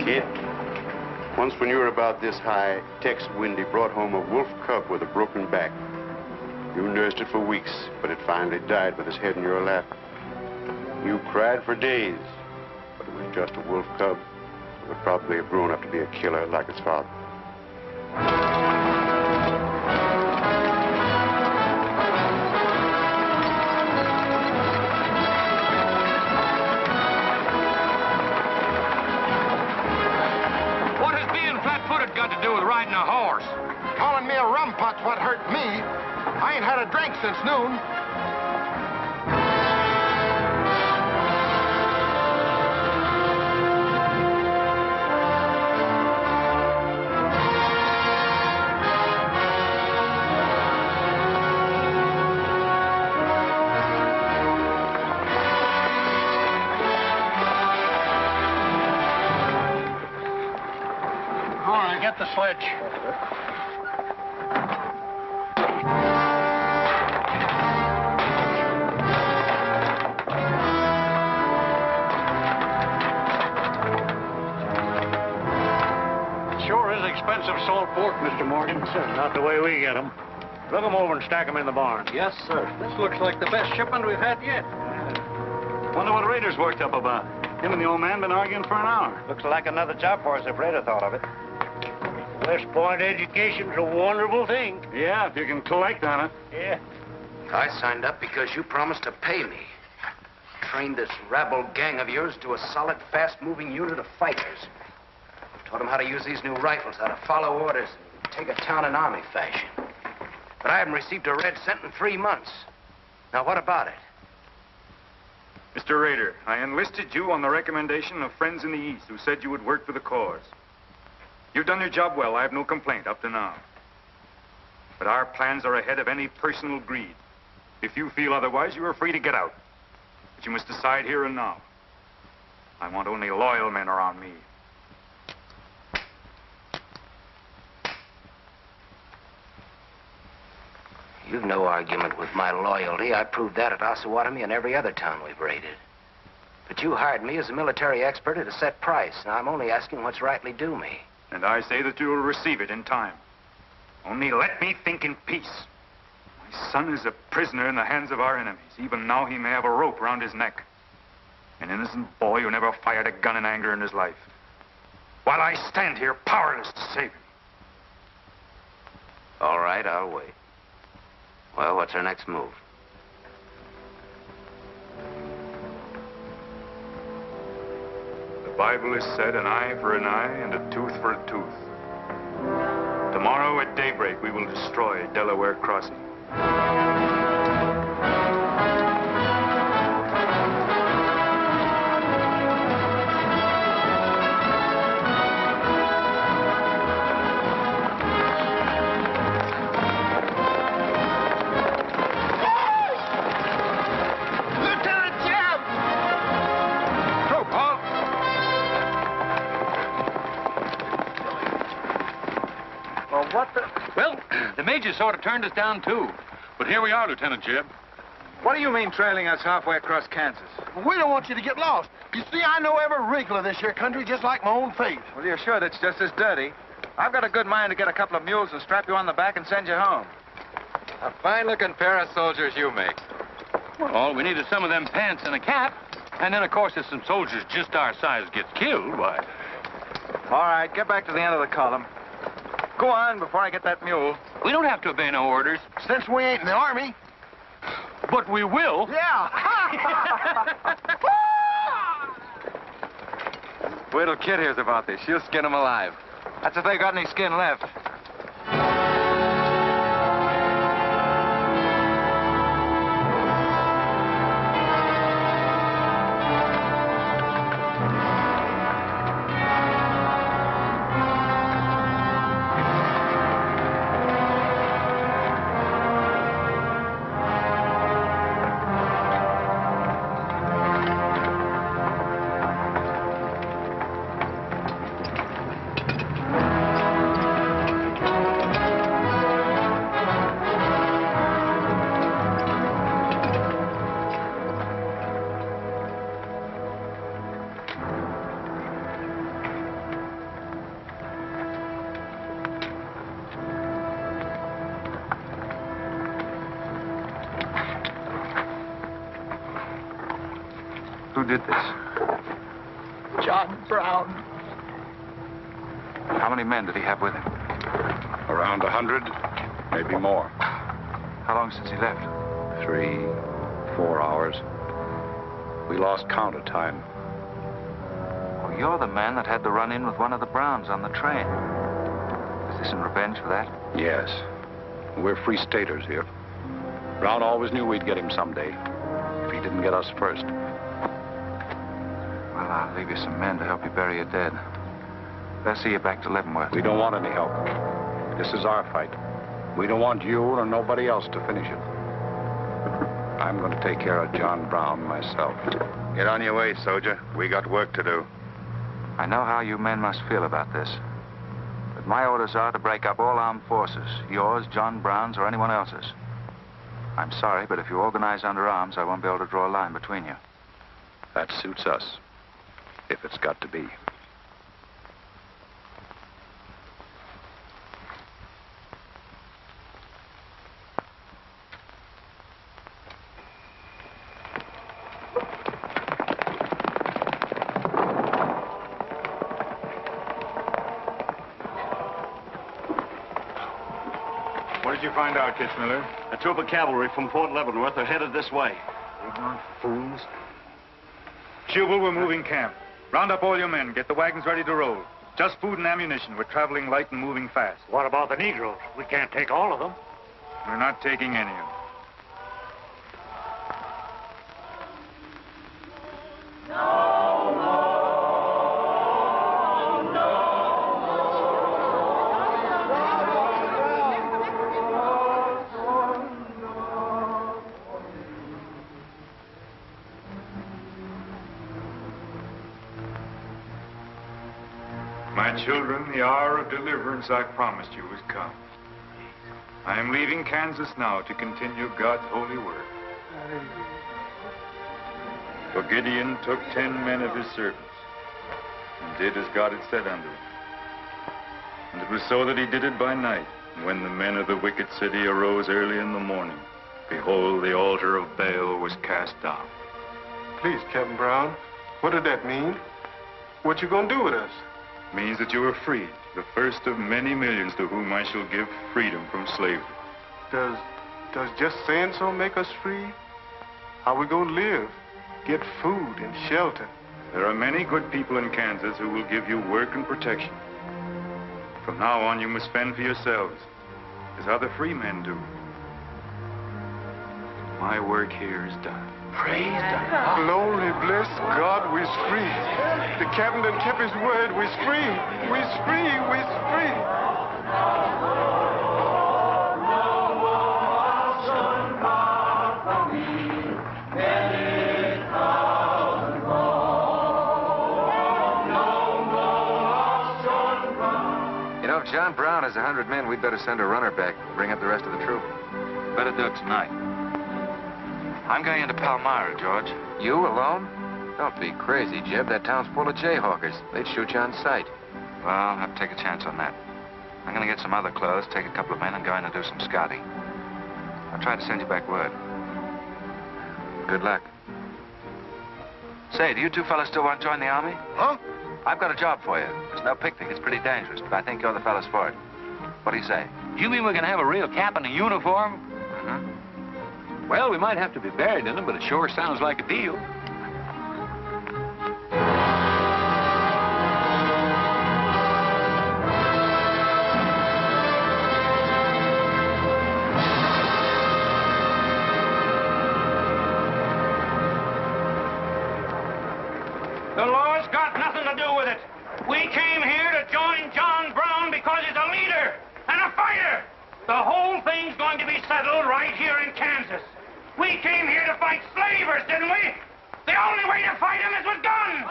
Kid, once when you were about this high, Tex Windy brought home a wolf cub with a broken back. You nursed it for weeks, but it finally died with its head in your lap. You cried for days, but it was just a wolf cub. would probably have grown up to be a killer like his father. What has being flat-footed got to do with riding a horse? Calling me a rumput's what hurt me. I ain't had a drink since noon. All right, get the sledge. Sure is expensive salt pork, Mr. Morgan. Not the way we get them. Look them over and stack them in the barn. Yes, sir. This looks like the best shipment we've had yet. Wonder what Rader's worked up about. Him and the old man been arguing for an hour. Looks like another job for us if Rader thought of it. West Point education's a wonderful thing. Yeah, if you can collect on it. Yeah. I signed up because you promised to pay me. Trained this rabble gang of yours to a solid, fast-moving unit of fighters. Taught them how to use these new rifles, how to follow orders, and take a town in army fashion. But I haven't received a red cent in 3 months. Now, what about it? Mr. Rader, I enlisted you on the recommendation of friends in the East who said you would work for the cause. You've done your job well. I have no complaint up to now. But our plans are ahead of any personal greed. If you feel otherwise, you are free to get out. But you must decide here and now. I want only loyal men around me. You've no argument with my loyalty. I proved that at Osawatomie and every other town we've raided. But you hired me as a military expert at a set price. Now, I'm only asking what's rightly due me. And I say that you will receive it in time. Only let me think in peace. My son is a prisoner in the hands of our enemies. Even now he may have a rope around his neck. An innocent boy who never fired a gun in anger in his life. While I stand here powerless to save him. All right, I'll wait. Well, what's our next move? The Bible has said an eye for an eye and a tooth for a tooth. Tomorrow at daybreak, we will destroy Delaware Crossing. Well, the major sort of turned us down, too. But here we are, Lieutenant Jeb. What do you mean trailing us halfway across Kansas? We don't want you to get lost. You see, I know every wrinkle of this here country just like my own face. Well, you're sure that's just as dirty? I've got a good mind to get a couple of mules and strap you on the back and send you home. A fine-looking pair of soldiers you make. Well, all we need is some of them pants and a cap. And then, of course, if some soldiers just our size gets killed, why... All right, get back to the end of the column. Go on before I get that mule. We don't have to obey no orders. Since we ain't in the army. But we will. Yeah. Wait till Kid hears about this. She'll skin him alive. That's if they got any skin left. Who did this? John Brown. How many men did he have with him? Around 100, maybe more. How long since he left? 3, 4 hours. We lost count of time. Well, you're the man that had the run-in with one of the Browns on the train. Is this in revenge for that? Yes. We're free staters here. Brown always knew we'd get him someday, if he didn't get us first. Well, I'll leave you some men to help you bury your dead. They'll see you back to Leavenworth. We don't want any help. This is our fight. We don't want you or nobody else to finish it. I'm going to take care of John Brown myself. Get on your way, soldier. We got work to do. I know how you men must feel about this. But my orders are to break up all armed forces. Yours, John Brown's, or anyone else's. I'm sorry, but if you organize under arms, I won't be able to draw a line between you. That suits us, if it's got to be. What did you find out, Kitzmiller? A troop of cavalry from Fort Leavenworth are headed this way. Ignorant fools. Jubal, we're moving camp. Round up all your men. Get the wagons ready to roll. Just food and ammunition. We're traveling light and moving fast. What about the Negroes? We can't take all of them. We're not taking any of them. My children, the hour of deliverance I promised you has come. I am leaving Kansas now to continue God's holy work. For Gideon took 10 men of his servants and did as God had said unto him. And it was so that he did it by night. And when the men of the wicked city arose early in the morning, behold, the altar of Baal was cast down. Please, Captain Brown, what did that mean? What you gonna do with us? Means that you are free, the first of many millions to whom I shall give freedom from slavery. Does just saying so make us free? How we gonna live? Get food and shelter? There are many good people in Kansas who will give you work and protection. From now on, you must fend for yourselves, as other free men do. My work here is done. Praise God. Glory, bless God, we's free. The captain done kept his word. We's free. We's free. We's free. You know, if John Brown has 100 men, we'd better send a runner back, bring up the rest of the troop. Better do it tonight. I'm going into Palmyra, George. You alone? Don't be crazy, Jeb. That town's full of jayhawkers. They'd shoot you on sight. Well, I'll have to take a chance on that. I'm going to get some other clothes, take a couple of men, and go in and do some scouting. I'll try to send you back word. Good luck. Say, do you two fellas still want to join the Army? Huh? I've got a job for you. There's no picnic. It's pretty dangerous, but I think you're the fellas for it. What do you say? You mean we're going to have a real cap and a uniform? Mm-hmm. Well, we might have to be buried in them, but it sure sounds like a deal. The law's got nothing to do with it. We came here to join John Brown because he's a leader and a fighter. The whole thing's going to be settled right here in Kansas. We came here to fight slavers, didn't we? The only way to fight them is with guns.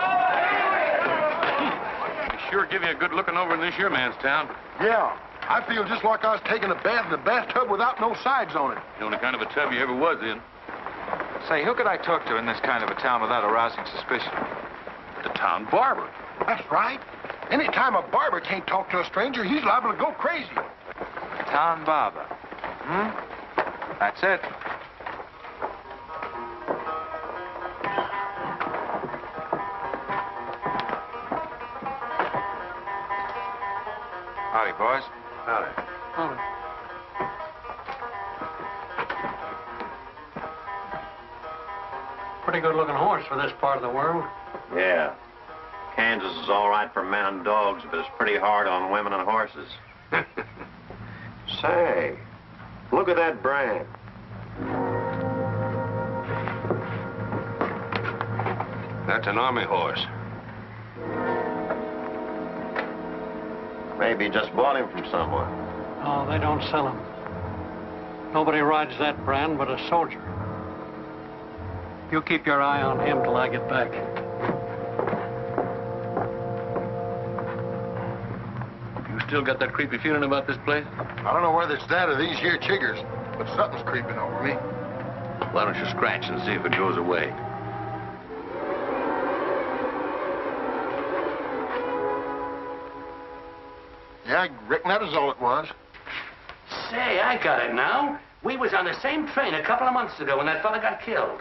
Sure give you a good looking over in this here man's town. Yeah. I feel just like I was taking a bath in a bathtub without no sides on it. The only kind of a tub you ever was in. Say, who could I talk to in this kind of a town without arousing suspicion? The town barber. That's right. Anytime a barber can't talk to a stranger, he's liable to go crazy. Town barber. Hmm? That's it. boys. Howdy. Pretty good-looking horse for this part of the world. Yeah. Kansas is all right for men and dogs, but it's pretty hard on women and horses. Say, look at that brand. That's an army horse. Maybe you just bought him from someone. Oh, they don't sell them. Nobody rides that brand but a soldier. You keep your eye on him till I get back. You still got that creepy feeling about this place? I don't know whether it's that or these here chiggers, but something's creeping over me. Why don't you scratch and see if it goes away? Yeah, I reckon that was all it was. Say, I got it now. We was on the same train a couple of months ago when that fella got killed.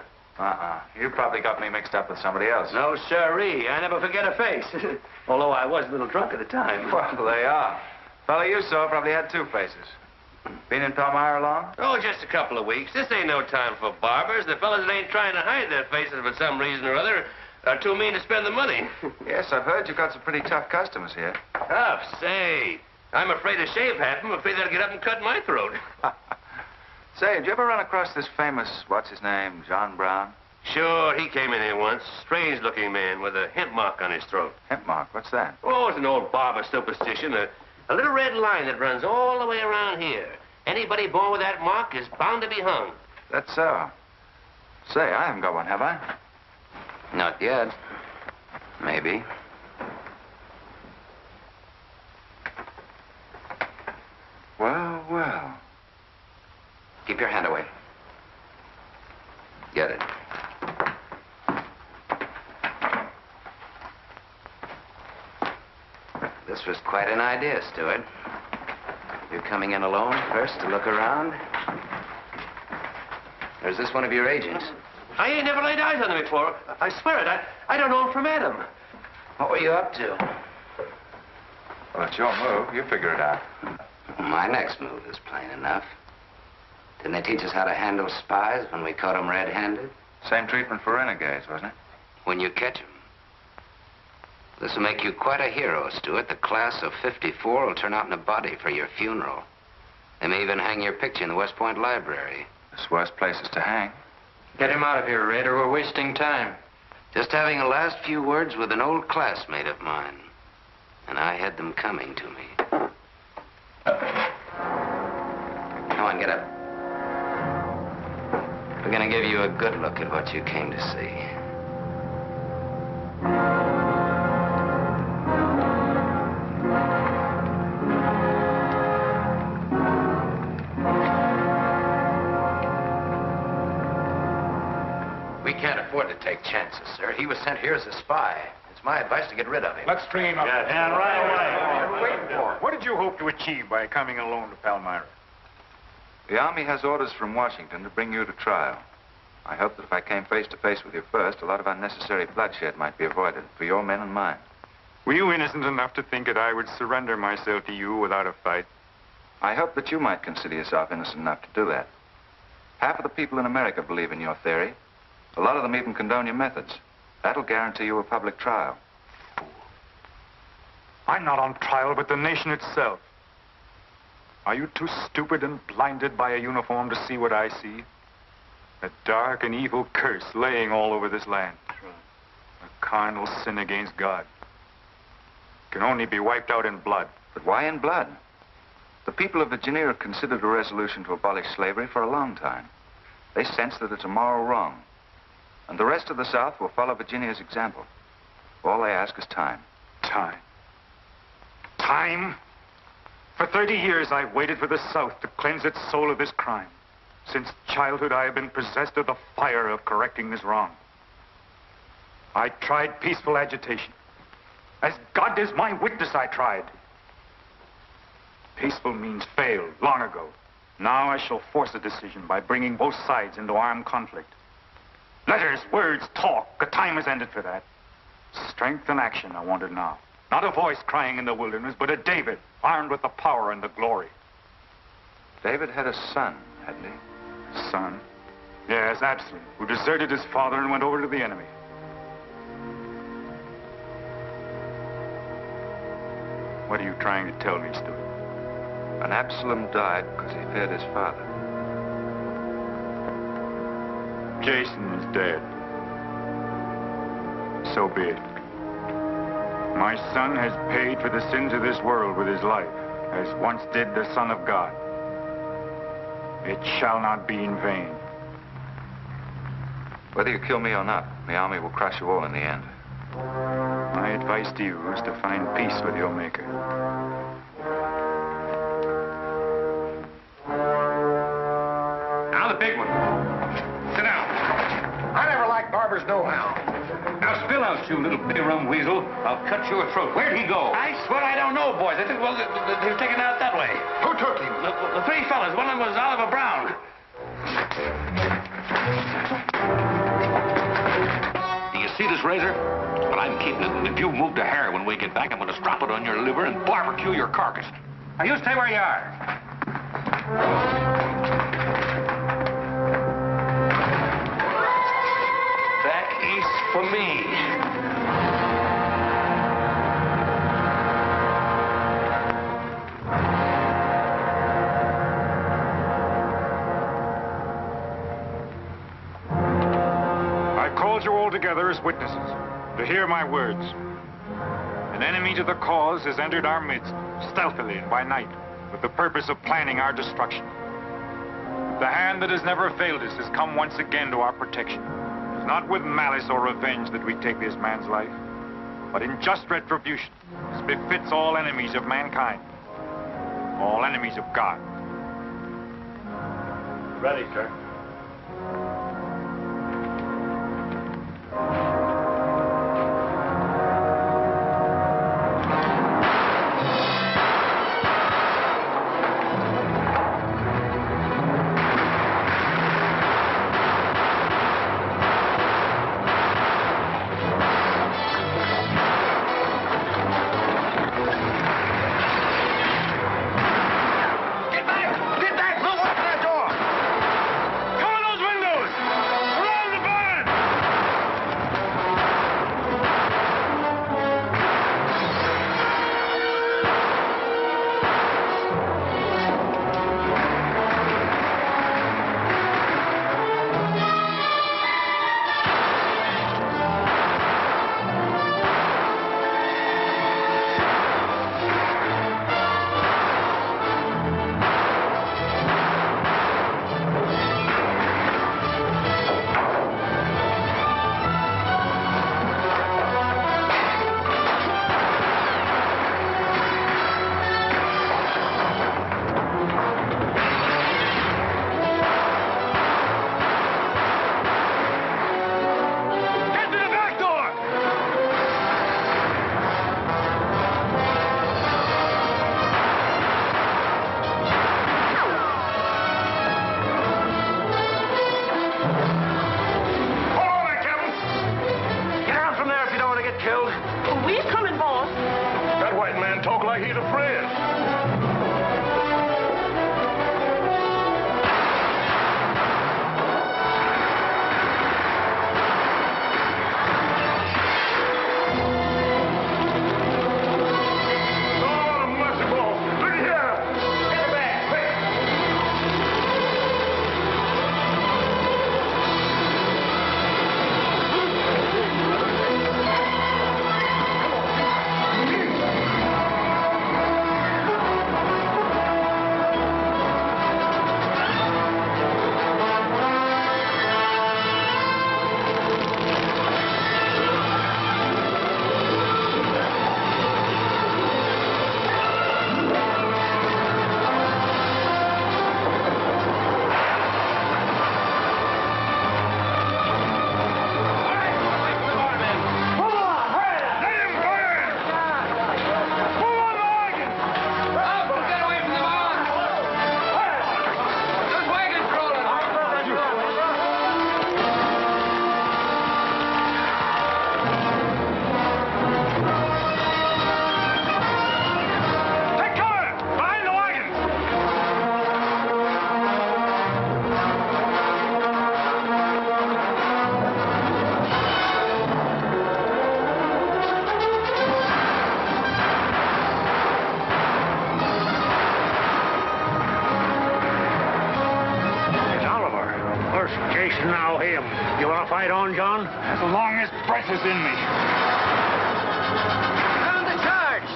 You probably got me mixed up with somebody else. No, sirree. I never forget a face. Although I was a little drunk at the time. Well, they are. Fella you saw probably had two faces. Been in Palmyra long? Oh, just a couple of weeks. This ain't no time for barbers. The fellas that ain't trying to hide their faces for some reason or other are too mean to spend the money. Yes, I've heard you've got some pretty tough customers here. Oh, say. I'm afraid to shave half of them. Afraid they'll get up and cut my throat. Say, did you ever run across this famous, what's his name, John Brown? Sure, he came in here once. Strange-looking man with a hemp mark on his throat. Hemp mark? What's that? Oh, it's an old barber superstition. A little red line that runs all the way around here. Anybody born with that mark is bound to be hung. That's so. Say, I haven't got one, have I? Not yet. Maybe. Well, well. Keep your hand away. Get it. This was quite an idea, Stuart. You're coming in alone first to look around? Or is this one of your agents? I ain't never laid eyes on him before. I swear it. I don't know him from Adam. What were you up to? Well, it's your move. You figure it out. My next move is plain enough. Didn't they teach us how to handle spies when we caught them red-handed? Same treatment for renegades, wasn't it? When you catch them. This will make you quite a hero, Stuart. The class of '54 will turn out in a body for your funeral. They may even hang your picture in the West Point Library. There's worse places to hang. Get him out of here, Raider. We're wasting time. Just having a last few words with an old classmate of mine. And I had them coming to me. Come on, get up. We're gonna give you a good look at what you came to see. We can't afford to take chances, sir. He was sent here as a spy. It's my advice to get rid of him. Let's train up. Yes. And right away. Wait for it. What did you hope to achieve by coming alone to Palmyra? The Army has orders from Washington to bring you to trial. I hope that if I came face to face with you first, a lot of unnecessary bloodshed might be avoided for your men and mine. Were you innocent enough to think that I would surrender myself to you without a fight? I hope that you might consider yourself innocent enough to do that. Half of the people in America believe in your theory. A lot of them even condone your methods. That'll guarantee you a public trial. I'm not on trial, but the nation itself. Are you too stupid and blinded by a uniform to see what I see? A dark and evil curse laying all over this land. A carnal sin against God. Can only be wiped out in blood. But why in blood? The people of Virginia have considered a resolution to abolish slavery for a long time. They sense that it's a moral wrong. And the rest of the South will follow Virginia's example. All they ask is time. Time? Time? For 30 years, I've waited for the South to cleanse its soul of this crime. Since childhood, I have been possessed of the fire of correcting this wrong. I tried peaceful agitation. As God is my witness, I tried. Peaceful means failed long ago. Now I shall force a decision by bringing both sides into armed conflict. Letters, words, talk. The time has ended for that. Strength and action are wanted now. Not a voice crying in the wilderness, but a David, armed with the power and the glory. David had a son, hadn't he? Son? Yes, Absalom, who deserted his father and went over to the enemy. What are you trying to tell me, Stuart? And Absalom died because he feared his father. Jason is dead. So be it. My son has paid for the sins of this world with his life, as once did the Son of God. It shall not be in vain. Whether you kill me or not, the army will crush you all in the end. My advice to you is to find peace with your Maker. Now the big one. Sit down. I never liked barbers no-how. Now spill out, you little bitty rum weasel. I'll cut your throat. Where'd he go? I swear I don't know, boys. I think, well, he was taken out that way. Who took him? The three fellas. One of them was Oliver Brown. Do you see this razor? Well, I'm keeping it. If you move to hair when we get back, I'm going to strap it on your liver and barbecue your carcass. Now, you stay where you are. Back east for me. You all together as witnesses to hear my words. An enemy to the cause has entered our midst, stealthily and by night, with the purpose of planning our destruction. The hand that has never failed us has come once again to our protection. It is not with malice or revenge that we take this man's life, but in just retribution, as befits all enemies of mankind, all enemies of God. Ready, sir. Now him. You want to fight on, John? As long as breath is in me. Sound the charge!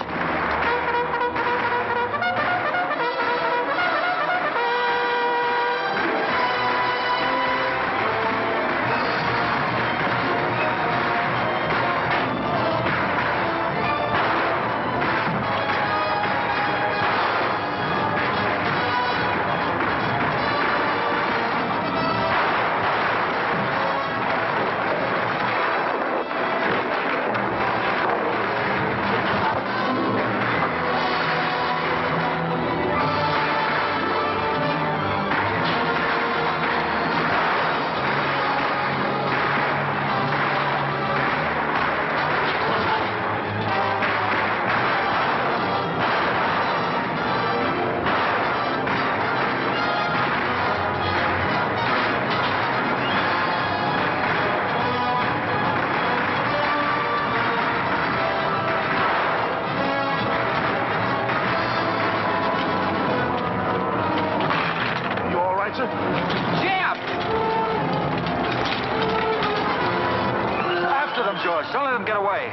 Don't let them get away.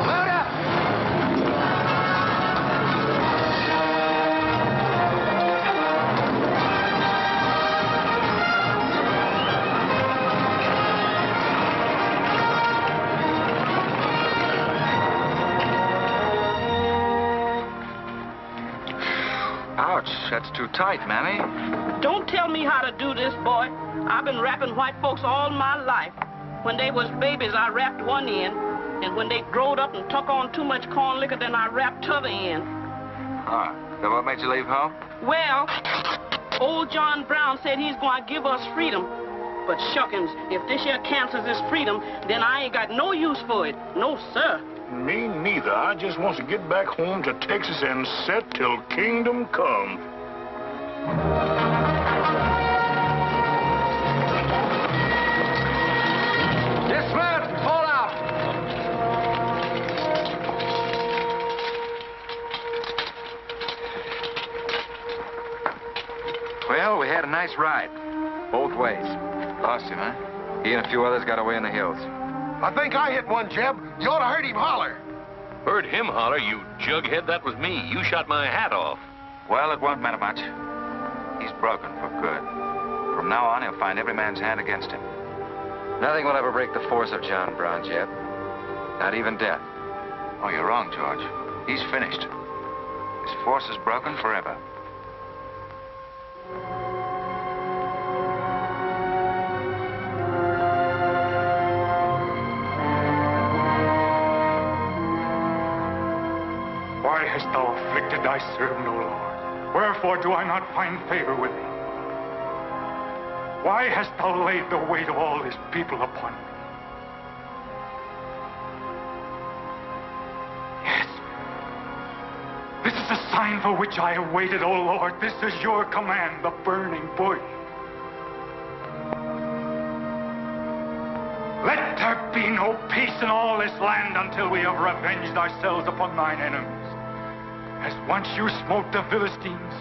Load up! Ouch, that's too tight, Mammy. Don't tell me how to do this, boy. I've been wrapping white folks all my life. When they was babies, I wrapped one end, and when they growed up and took on too much corn liquor, then I wrapped t'other end. Huh. So what made you leave home? Well, old John Brown said he's going to give us freedom. But shuckins, if this here Kansas is freedom, then I ain't got no use for it. No, sir. Me neither. I just want to get back home to Texas and set till kingdom come. Well, we had a nice ride. Both ways. Lost him, huh? He and a few others got away in the hills. I think I hit one, Jeb. You ought to heard him holler. Heard him holler, you jughead? That was me. You shot my hat off. Well, it won't matter much. He's broken for good. From now on, he'll find every man's hand against him. Nothing will ever break the force of John Brown, Jeb. Not even death. Oh, you're wrong, George. He's finished. His force is broken forever. Why hast thou afflicted thy servant, O Lord? Wherefore do I not find favor with thee? Why hast thou laid the weight of all this people upon me? Yes. This is the sign for which I have waited, O Lord. This is your command, the burning bush. Let there be no peace in all this land until we have revenged ourselves upon thine enemies. As once you smote the Philistines,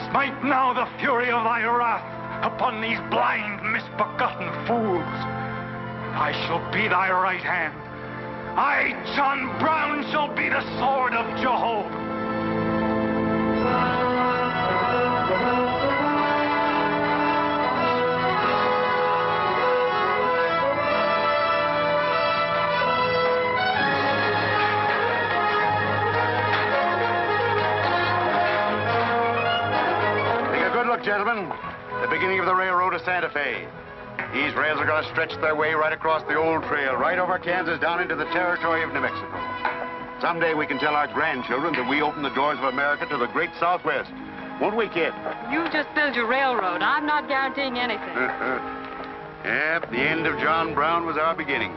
smite now the fury of thy wrath upon these blind, misbegotten fools. And I shall be thy right hand. I, John Brown, shall be the sword of Jehovah. Gentlemen, the beginning of the railroad to Santa Fe. These rails are going to stretch their way right across the old trail, right over Kansas, down into the territory of New Mexico. Someday we can tell our grandchildren that we opened the doors of America to the great Southwest. Won't we, kid? You just build your railroad. I'm not guaranteeing anything. Yep, the end of John Brown was our beginning.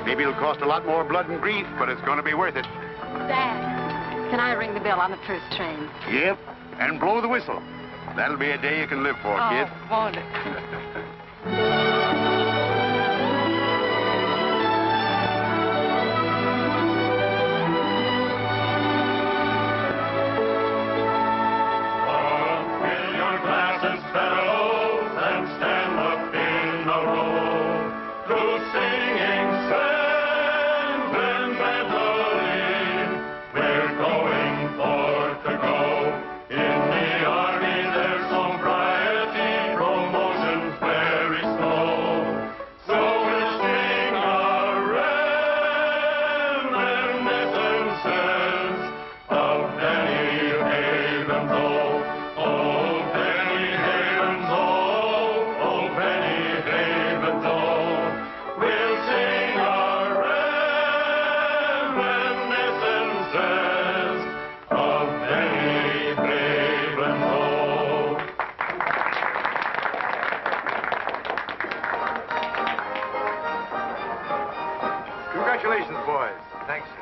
Maybe it'll cost a lot more blood and grief, but it's going to be worth it. Dad, can I ring the bell on the first train? Yep, and blow the whistle. That'll be a day you can live for, kid. Won't it? Fill your glass and spells and stand up in the Congratulations, boys. Thanks, sir.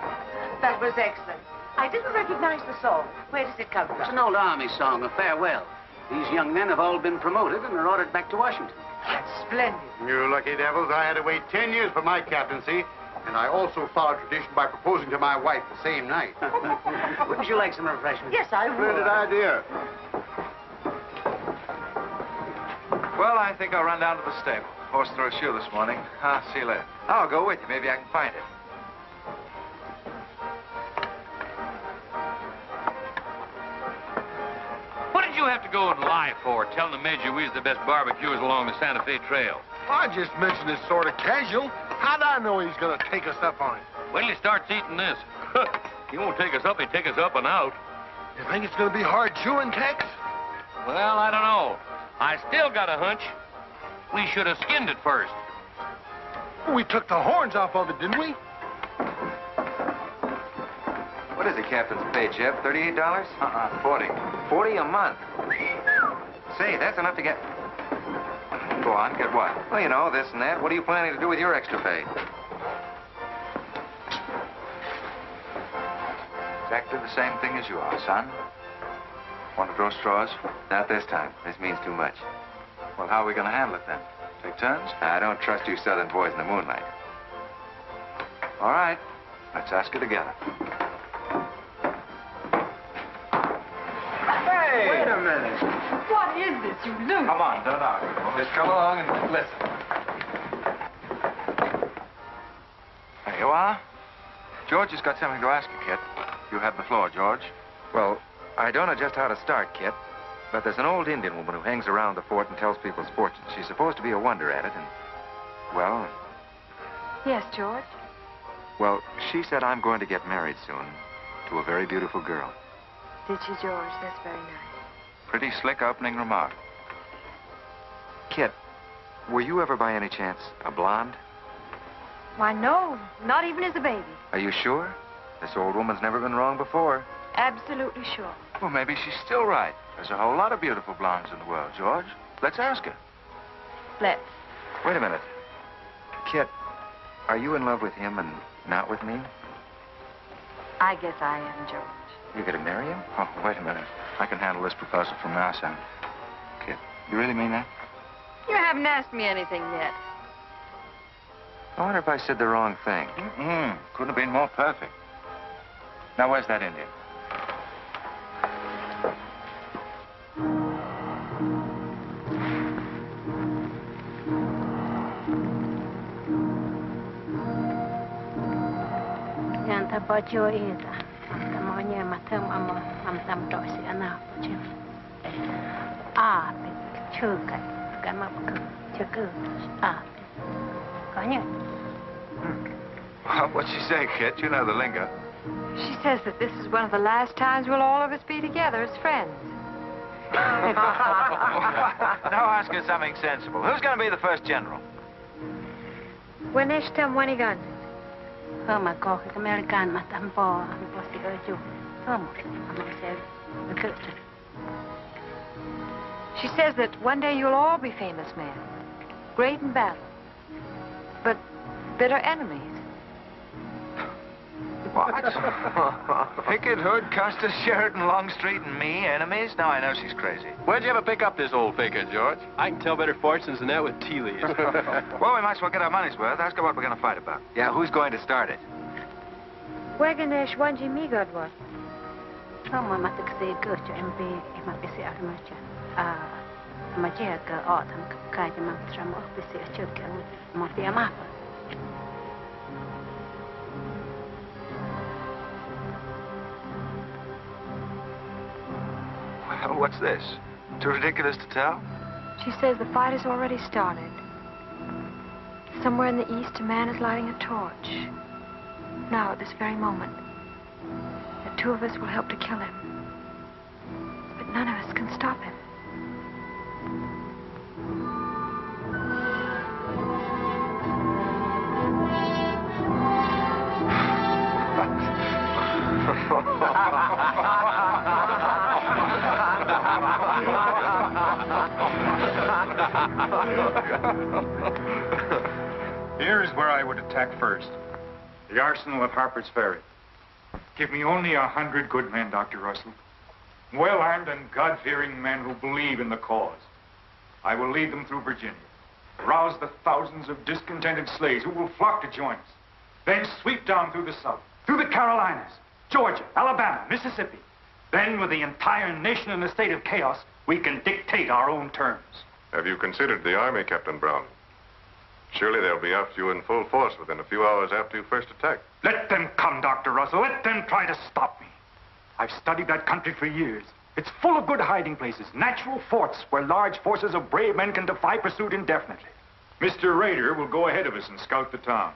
That was excellent. I didn't recognize the song. Where does it come from? It's an old Army song, a farewell. These young men have all been promoted and are ordered back to Washington. That's splendid. You lucky devils, I had to wait 10 years for my captaincy, and I also followed tradition by proposing to my wife the same night. Wouldn't you like some refreshments? Yes, I would. Splendid idea. Well, I think I'll run down to the stable. Horse threw a shoe this morning. I'll see you later. I'll go with you. Maybe I can find it. What did you have to go and lie for, telling the Major we was the best barbecuers along the Santa Fe Trail? I just mentioned it sort of casual. How'd I know he's going to take us up on it? Wait till he starts eating this. He won't take us up, he'll take us up and out. You think it's going to be hard chewing, Tex? Well, I don't know. I still got a hunch. We should have skinned it first. We took the horns off of it, didn't we? What is the captain's pay, Jeff? $38? 40. 40 a month. Say, that's enough to get... Go on, get what? Well, you know, this and that. What are you planning to do with your extra pay? Exactly the same thing as you are, son. Want to draw straws? Not this time. This means too much. Well, how are we going to handle it then? Take turns? I don't trust you southern boys in the moonlight. All right. Let's ask it together. Hey! Wait a minute. What is this, you loon? Come on, don't argue. Just come along and listen. There you are. George has got something to ask you, Kit. You have the floor, George. Well, I don't know just how to start, Kit, but there's an old Indian woman who hangs around the fort and tells people's fortunes. She's supposed to be a wonder at it, and, well... Yes, George? Well, she said I'm going to get married soon to a very beautiful girl. Did she, George? That's very nice. Pretty slick opening remark. Kit, were you ever by any chance a blonde? Why, no. Not even as a baby. Are you sure? This old woman's never been wrong before. Absolutely sure. Well, maybe she's still right. There's a whole lot of beautiful blondes in the world, George. Let's ask her. Let's. Wait a minute. Kit, are you in love with him and not with me? I guess I am, George. You're going to marry him? Oh, wait a minute. I can handle this proposal from now on. Kit, you really mean that? You haven't asked me anything yet. I wonder if I said the wrong thing. Couldn't have been more perfect. Now, where's that Indian? Yanta bajo ida, tamonya matam am tam dosi ana bajo. Chuka, gamap chuku, Kanya. Well, what'd she say, Kit? You know the lingo. She says that this is one of the last times we'll all of us be together as friends. Now ask her something sensible. Who's going to be the first general? When is Wanigan? Homa ko American matampo posti oju. She says that one day you'll all be famous men, great in battle, but bitter enemies. What? Pickett, Hood, Custer, Sheridan, Longstreet, and me, enemies? Now I know she's crazy. Where'd you ever pick up this old faker, George? I can tell better fortunes than that with tea leaves. Well, we might as well get our money's worth. Ask her what we're going to fight about. Yeah, who's going to start it? Waganesh Wanji Migod was. Homa matakse gocho MP mapisi armacha. Magia ka autumn kaja mamtramo pisi achurka motiamapa. Well, what's this? Too ridiculous to tell? She says the fight has already started. Somewhere in the east, a man is lighting a torch. Now, at this very moment, the two of us will help to kill him. But none of us can stop him. Here's where I would attack first. The arsenal at Harper's Ferry. Give me only 100 good men, Dr. Russell. Well-armed and God-fearing men who believe in the cause. I will lead them through Virginia. Rouse the thousands of discontented slaves who will flock to join us. Then sweep down through the South, through the Carolinas, Georgia, Alabama, Mississippi. Then, with the entire nation in a state of chaos, we can dictate our own terms. Have you considered the Army, Captain Brown? Surely they'll be after you in full force within a few hours after you first attack. Let them come, Dr. Russell. Let them try to stop me. I've studied that country for years. It's full of good hiding places, natural forts where large forces of brave men can defy pursuit indefinitely. Mr. Raider will go ahead of us and scout the town.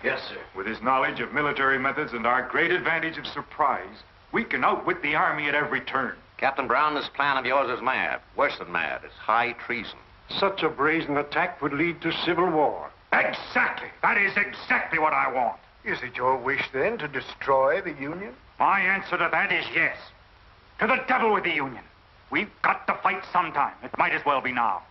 Yes, sir. With his knowledge of military methods and our great advantage of surprise, we can outwit the Army at every turn. Captain Brown, this plan of yours is mad. Worse than mad. It's high treason. Such a brazen attack would lead to civil war. Exactly. That is exactly what I want. Is it your wish, then, to destroy the Union? My answer to that is yes. To the devil with the Union. We've got to fight sometime. It might as well be now.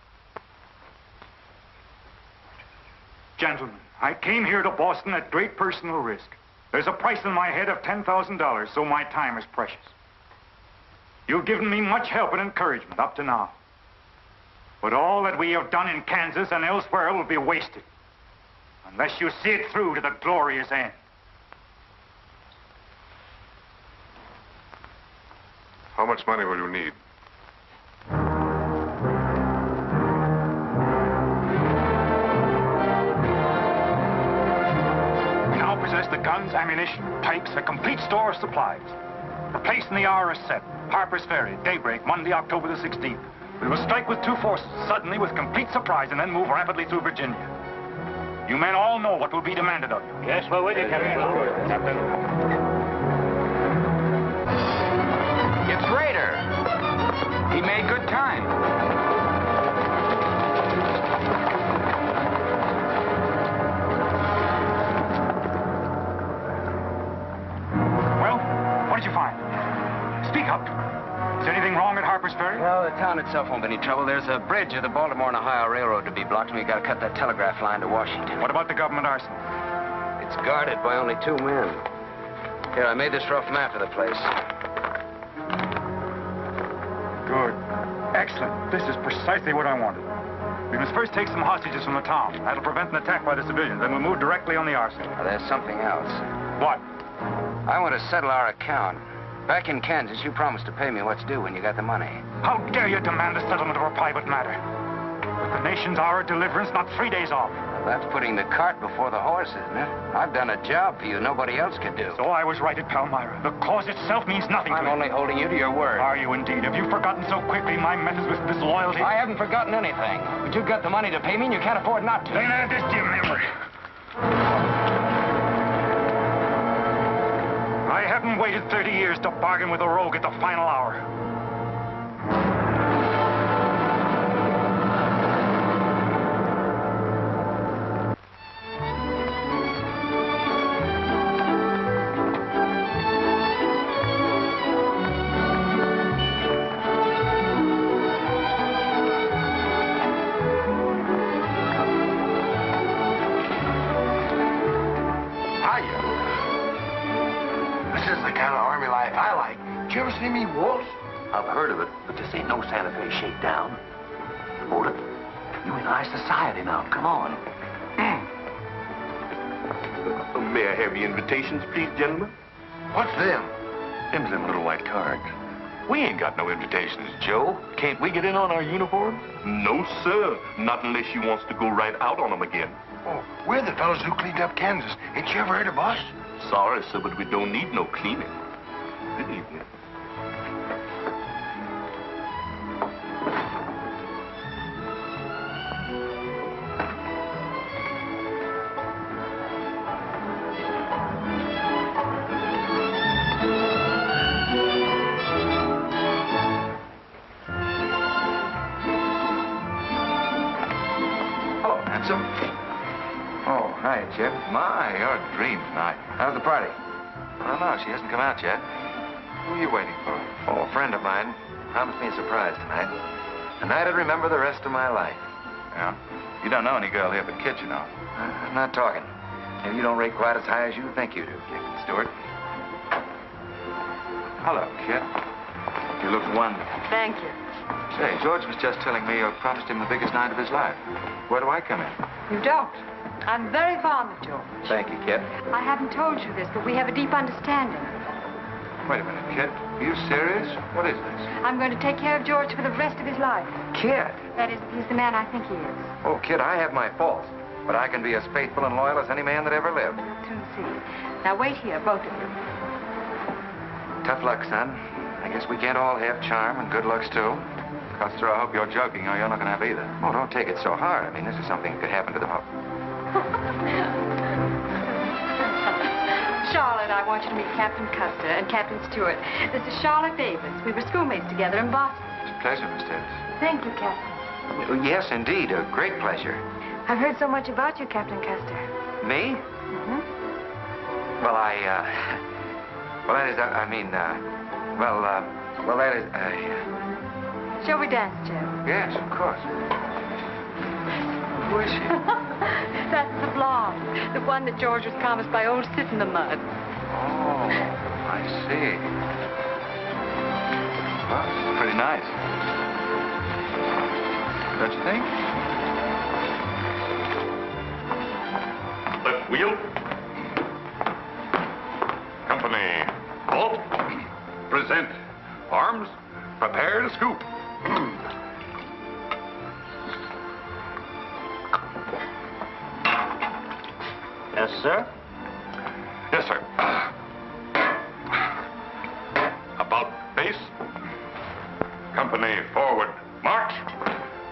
Gentlemen, I came here to Boston at great personal risk. There's a price on my head of $10,000, so my time is precious. You've given me much help and encouragement up to now. But all that we have done in Kansas and elsewhere will be wasted unless you see it through to the glorious end. How much money will you need? We now possess the guns, ammunition, pipes, a complete store of supplies. The place and the hour is set. Harper's Ferry, daybreak, Monday, October the 16th. We will strike with 2 forces, suddenly with complete surprise, and then move rapidly through Virginia. You men all know what will be demanded of you. Yes, we're with you, Captain. It's Raider. He made good time. Well, what did you find? Speak up. Is anything wrong at Harper's Ferry? Well, the town itself won't be any trouble. There's a bridge of the Baltimore and Ohio Railroad to be blocked, and we've got to cut that telegraph line to Washington. What about the government arsenal? It's guarded by only 2 men. Here, I made this rough map of the place. Good. Excellent. This is precisely what I wanted. We must first take some hostages from the town. That'll prevent an attack by the civilians. Then we'll move directly on the arsenal. Now, there's something else. What? I want to settle our account. Back in Kansas, you promised to pay me what's due when you got the money. How dare you demand the settlement of a private matter? But the nation's hour of deliverance, not 3 days off. Well, that's putting the cart before the horse, isn't it? I've done a job for you nobody else could do. So I was right at Palmyra. The cause itself means nothing to you. I'm only holding you to your word. Are you indeed? Have you forgotten so quickly my methods with disloyalty? I haven't forgotten anything. But you've got the money to pay me, and you can't afford not to. Then add this to your memory. I haven't waited 30 years to bargain with a rogue at the final hour. I've heard of it, but this ain't no Santa Fe shakedown. Hold it. You in high society now. Come on. May I have the invitations, please, gentlemen? What's them? Them's them little white cards. We ain't got no invitations, Joe. Can't we get in on our uniforms? No, sir. Not unless you wants to go right out on them again. Oh, we're the fellows who cleaned up Kansas. Ain't you ever heard of us? Sorry, sir, but we don't need no cleaning. Good evening. Oh, hi, Chip. My, you're a dream tonight. How's the party? I don't know. She hasn't come out yet. Who are you waiting for? Oh, a friend of mine promised me a surprise tonight. A night I'd remember the rest of my life. Yeah? You don't know any girl here but Kit, you know. I'm not talking. Maybe you don't rate quite as high as you think you do, Captain Stewart. Hello, Kit. You look wonderful. Thank you. Say, George was just telling me you promised him the biggest night of his life. Where do I come in? You don't. I'm very fond of George. Thank you, Kit. I haven't told you this, but we have a deep understanding. Wait a minute, Kit. Are you serious? What is this? I'm going to take care of George for the rest of his life. Kit! That is, if he's the man I think he is. Oh, Kit, I have my faults. But I can be as faithful and loyal as any man that ever lived. Soon see. Now wait here, both of you. Tough luck, son. I guess we can't all have charm and good looks, too. Custer, I hope you're joking, or you're not going to have either. Oh, don't take it so hard. I mean, this is something that could happen to the whole... Charlotte, I want you to meet Captain Custer and Captain Stewart. This is Charlotte Davis. We were schoolmates together in Boston. It's a pleasure, Miss Davis. Thank you, Captain. Oh, yes, indeed. A great pleasure. I've heard so much about you, Captain Custer. Me? Mm-hmm. Well, well, that is, that is, Shall we dance, Joe? Yes, of course. Who is she? That's the blonde. The one that George was promised by old Sit in the Mud. Oh, I see. Well, it's pretty nice. Don't you think? Left wheel. Company. Halt. Present. Arms. Prepare to scoop. Yes, sir? Yes, sir. About face. Company forward. March.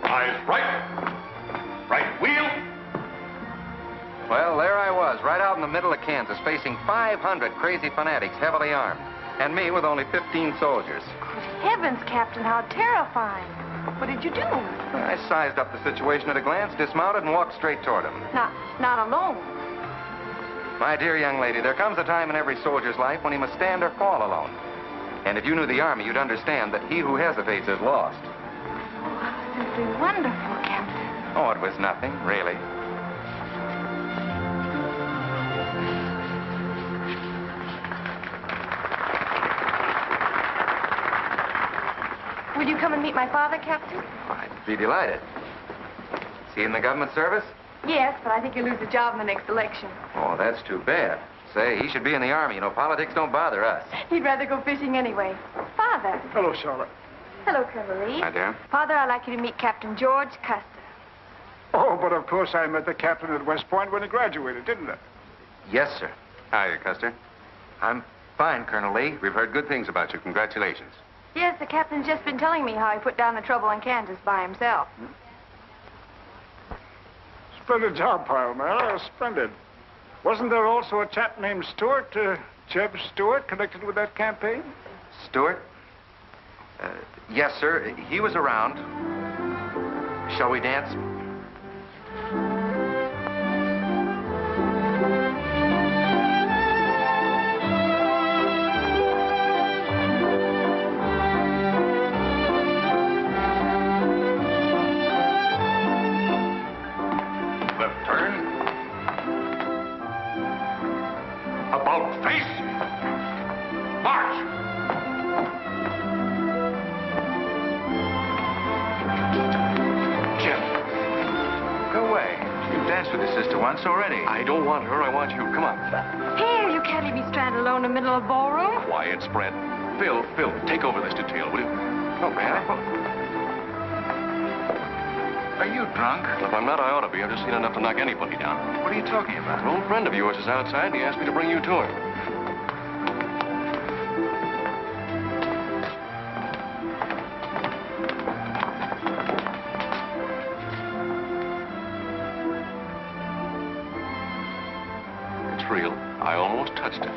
Eyes right. Right wheel. Well, there I was, right out in the middle of Kansas, facing 500 crazy fanatics, heavily armed. And me with only 15 soldiers. Heavens, Captain, how terrifying. What did you do? I sized up the situation at a glance, dismounted, and walked straight toward them. Not alone. My dear young lady, there comes a time in every soldier's life when he must stand or fall alone. And if you knew the Army, you'd understand that he who hesitates is lost. Oh, simply wonderful, Captain. Oh, it was nothing, really. Will you come and meet my father, Captain? I'd be delighted. Is he in the government service? Yes, but I think he'll lose the job in the next election. Oh, that's too bad. Say, he should be in the Army. You know, politics don't bother us. He'd rather go fishing anyway. Father. Hello, Charlotte. Hello, Colonel Lee. Hi, dear. Father, I'd like you to meet Captain George Custer. Oh, but of course I met the captain at West Point when he graduated, didn't I? Yes, sir. Hi, Custer. I'm fine, Colonel Lee. We've heard good things about you. Congratulations. Yes, the captain's just been telling me how he put down the trouble in Kansas by himself. Splendid job, pile, man. Oh, splendid. Wasn't there also a chap named Stewart, Jeb Stewart, connected with that campaign? Stewart? Yes, sir. He was around. Shall we dance? Once already. I don't want her. I want you. Come on. Here, you can't leave me stranded alone in the middle of the ballroom. Quiet, spread. Phil, take over this detail, will you? Oh, man. Are you drunk? Well, if I'm not, I ought to be. I've just seen enough to knock anybody down. What are you talking about? An old friend of yours is outside, and he asked me to bring you to him. Real. I almost touched it.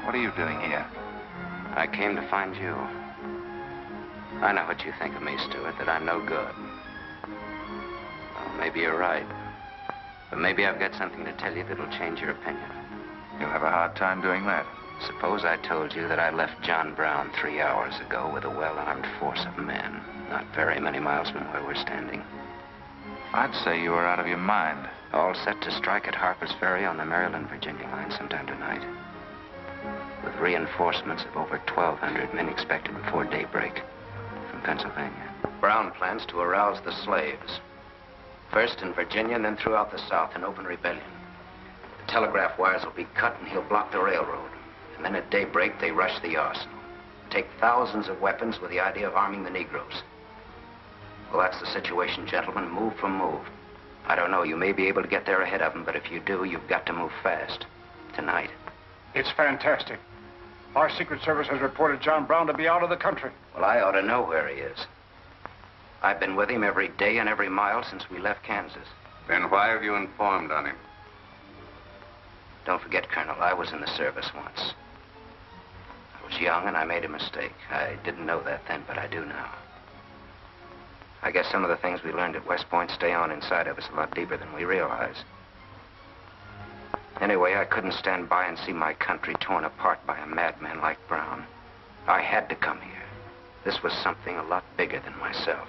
What are you doing here? I came to find you. I know what you think of me, Stewart, that I'm no good. Well, maybe you're right. But maybe I've got something to tell you that'll change your opinion. You'll have a hard time doing that. Suppose I told you that I left John Brown 3 hours ago with a well-armed force of men, not very many miles from where we're standing. I'd say you were out of your mind. All set to strike at Harper's Ferry on the Maryland-Virginia line sometime tonight. With reinforcements of over 1,200 men expected before daybreak from Pennsylvania. Brown plans to arouse the slaves. First in Virginia and then throughout the South in open rebellion. The telegraph wires will be cut and he'll block the railroad. And then at daybreak, they rush the arsenal. Take thousands of weapons with the idea of arming the Negroes. Well, that's the situation, gentlemen, move for move. I don't know, you may be able to get there ahead of them, but if you do, you've got to move fast. Tonight. It's fantastic. Our Secret Service has reported John Brown to be out of the country. Well, I ought to know where he is. I've been with him every day and every mile since we left Kansas. Then why have you informed on him? Don't forget, Colonel, I was in the service once. I was young and I made a mistake. I didn't know that then, but I do now. I guess some of the things we learned at West Point stay on inside of us a lot deeper than we realize. Anyway, I couldn't stand by and see my country torn apart by a madman like Brown. I had to come here. This was something a lot bigger than myself.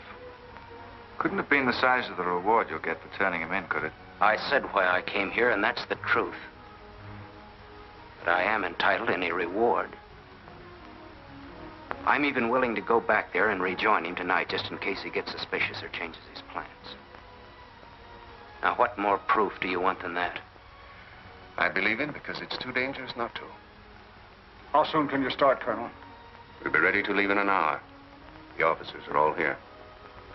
Couldn't have been the size of the reward you'll get for turning him in, could it? I said why I came here, and that's the truth. But I am entitled to any reward. I'm even willing to go back there and rejoin him tonight, just in case he gets suspicious or changes his plans. Now, what more proof do you want than that? I believe him because it's too dangerous not to. How soon can you start, Colonel? We'll be ready to leave in an hour. The officers are all here.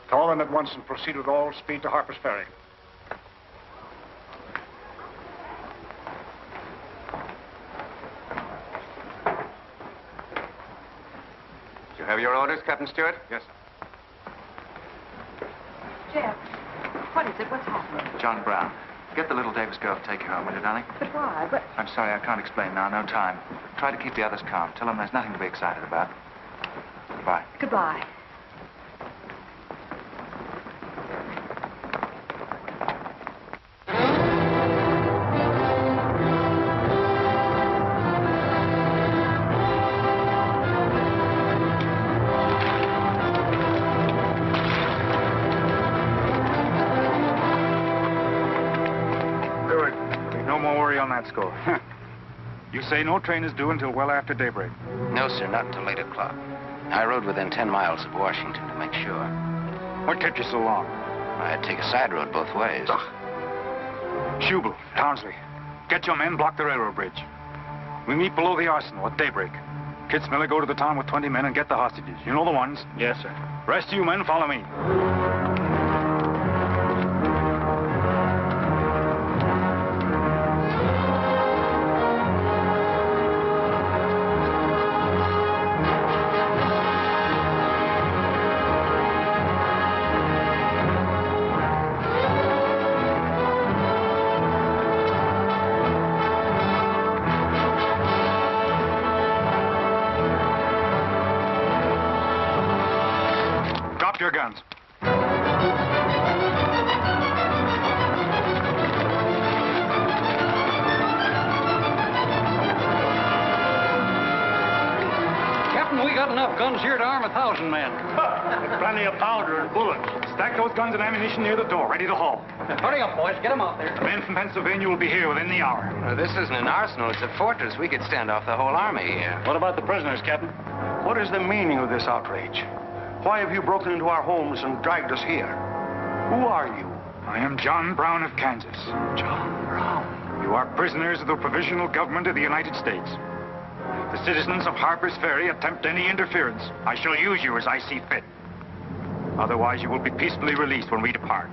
Call them at once and proceed with all speed to Harper's Ferry. Did you have your orders, Captain Stewart? Yes, sir. Jeff, what is it? What's happening? John Brown. Get the little Davis girl to take you home, will you, darling? But why? But... I'm sorry, I can't explain now. No time. Try to keep the others calm. Tell them there's nothing to be excited about. Goodbye. Goodbye. Score. You say no train is due until well after daybreak? No, sir, not until 8 o'clock. I rode within 10 miles of Washington to make sure. What kept you so long? I had to take a side road both ways. Schubel, Townsley, get your men, block the railroad bridge. We meet below the arsenal at daybreak. Kitzmiller, go to the town with 20 men and get the hostages. You know the ones? Yes, sir. Rest of you men, follow me. Your guns. Captain, we got enough guns here to arm 1,000 men. Plenty of powder and bullets. Stack those guns and ammunition near the door, ready to haul. Hurry up, boys. Get them out there. The men from Pennsylvania will be here within the hour. This isn't an arsenal. It's a fortress. We could stand off the whole army here. What about the prisoners, Captain? What is the meaning of this outrage? Why have you broken into our homes and dragged us here? Who are you? I am John Brown of Kansas. John Brown? You are prisoners of the provisional government of the United States. The citizens of Harper's Ferry attempt any interference. I shall use you as I see fit. Otherwise, you will be peacefully released when we depart.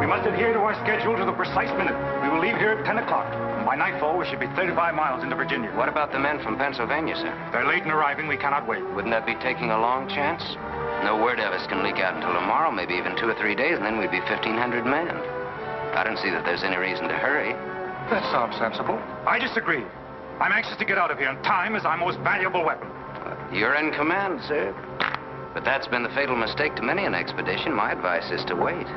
We must adhere to our schedule to the precise minute. We will leave here at 10 o'clock. By nightfall, we should be 35 miles into Virginia. What about the men from Pennsylvania, sir? They're late in arriving. We cannot wait. Wouldn't that be taking a long chance? No word of us can leak out until tomorrow, maybe even 2 or 3 days, and then we'd be 1,500 men. I don't see that there's any reason to hurry. That sounds sensible. I disagree. I'm anxious to get out of here, and time is our most valuable weapon. You're in command, sir. But that's been the fatal mistake to many an expedition. My advice is to wait.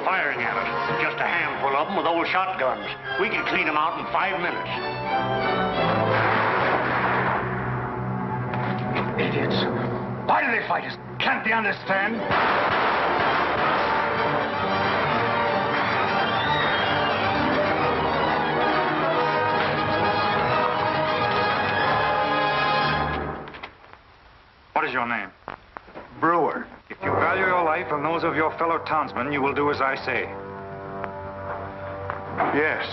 people firing at us. Just a handful of them with old shotguns. We can clean them out in 5 minutes. Idiots. Why do they fight us? Can't they understand? What is your name? Brewer. If you value your life and those of your fellow townsmen, you will do as I say. Yes.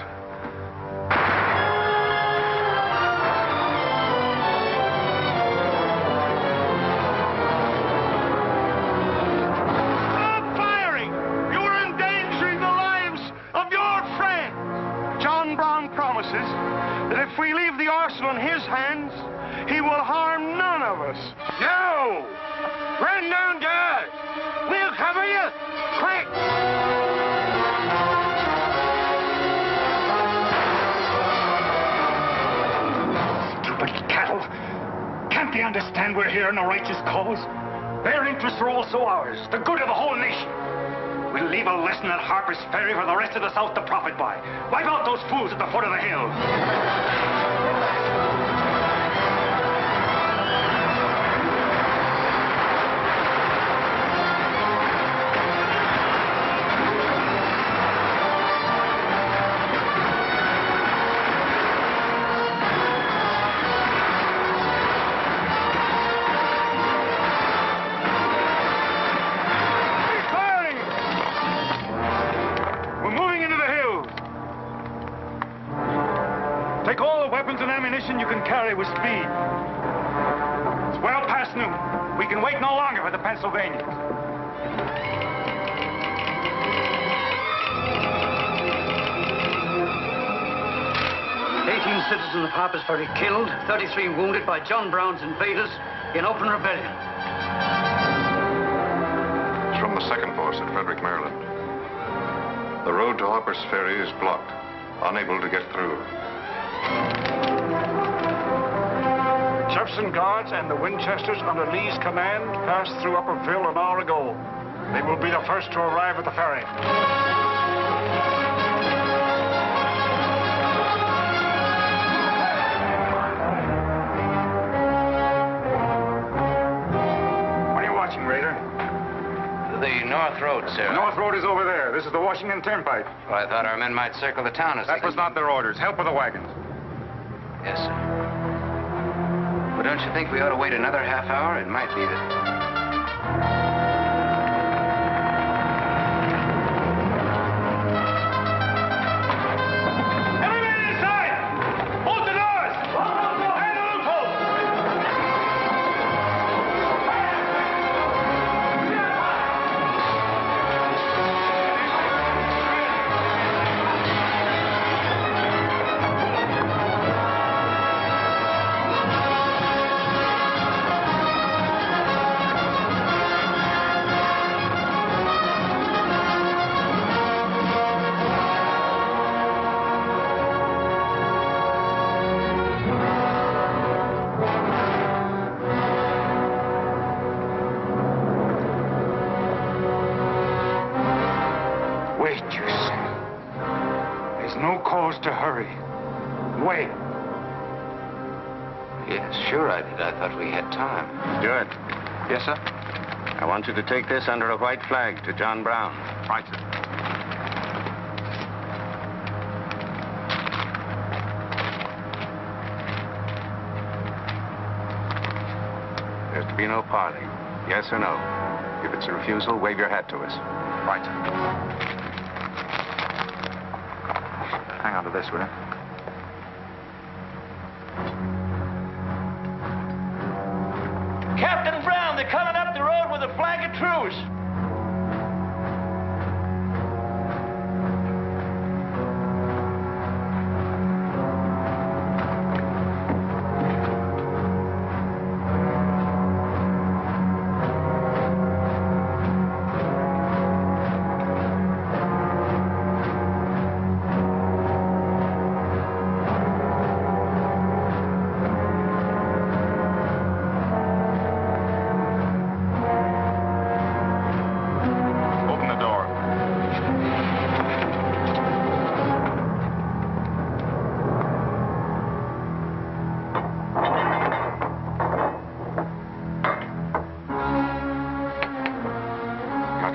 Stop firing! You are endangering the lives of your friends. John Brown promises that if we leave the arsenal in his hands, he will harm none of us. No! Run down, guys! We'll cover you! Quick! Stupid cattle. Can't they understand we're here in a righteous cause? Their interests are also ours, the good of the whole nation. We'll leave a lesson at Harper's Ferry for the rest of the South to profit by. Wipe out those fools at the foot of the hill. Take all the weapons and ammunition you can carry with speed. It's well past noon. We can wait no longer for the Pennsylvanians. 18 citizens of Harper's Ferry killed, 33 wounded by John Brown's invaders in open rebellion. It's from the 2nd Force at Frederick, Maryland. The road to Harper's Ferry is blocked, unable to get through. Jefferson Guards and the Winchesters under Lee's command passed through Upperville an hour ago. They will be the first to arrive at the ferry. What are you watching, Raider? The North Road, sir. The North Road is over there. This is the Washington Turnpike. Well, I thought our men might circle the town as That was not their orders. Help with the wagons. Yes, sir. But don't you think we ought to wait another half hour? It might be that... To hurry. Wait. Yes, sure I did. I thought we had time. Good. Yes, sir? I want you to take this under a white flag to John Brown. Right, sir. There's to be no parley. Yes or no. If it's a refusal, wave your hat to us. Right, sir. Hang on to this, will you? Captain Brown, they're coming up the road with a flag of truce.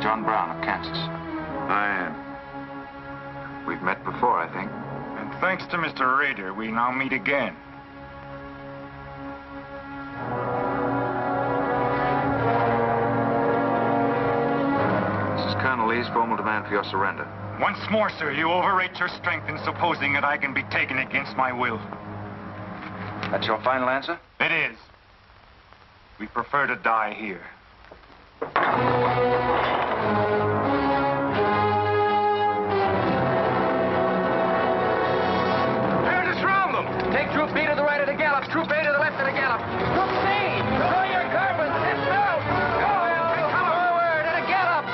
John Brown of Kansas. I am. We've met before, I think. And thanks to Mr. Rader, we now meet again. This is Colonel Lee's formal demand for your surrender. Once more, sir, you overrate your strength in supposing that I can be taken against my will. That's your final answer? It is. We prefer to die here. There to surround them. Take Troop B to the right of the gallop. Troop A to the left of the gallop. Troop C, throw your carbons. It's out. Go, come forward at a gallop.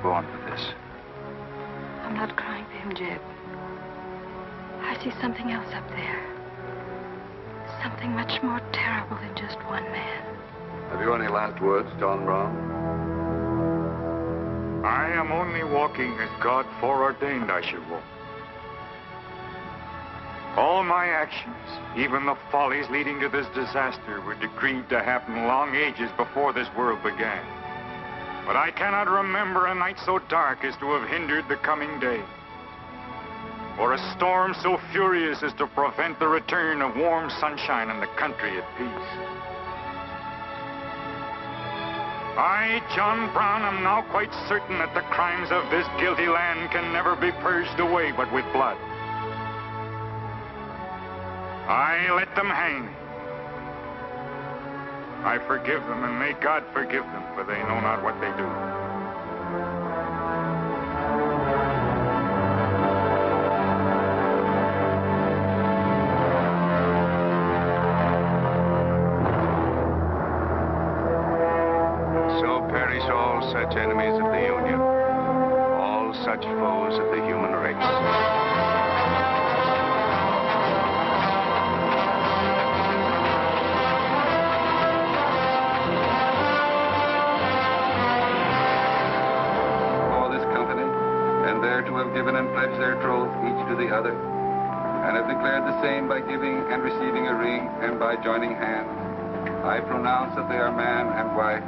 born for this. I'm not crying for him, Jeb. I see something else up there. Something much more terrible than just one man. Have you any last words, John Brown? I am only walking as God foreordained I should walk. All my actions, even the follies leading to this disaster, were decreed to happen long ages before this world began. But I cannot remember a night so dark as to have hindered the coming day, or a storm so furious as to prevent the return of warm sunshine and the country at peace. I, John Brown, am now quite certain that the crimes of this guilty land can never be purged away but with blood. I let them hang me. I forgive them, and may God forgive them, for they know not what they do. So perish all such enemies of the Union, all such foes of the human race. To have given and pledged their troth each to the other, and have declared the same by giving and receiving a ring and by joining hands, I pronounce that they are man and wife,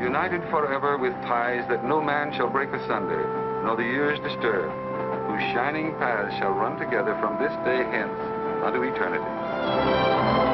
united forever with ties that no man shall break asunder, nor the years disturb, whose shining paths shall run together from this day hence unto eternity.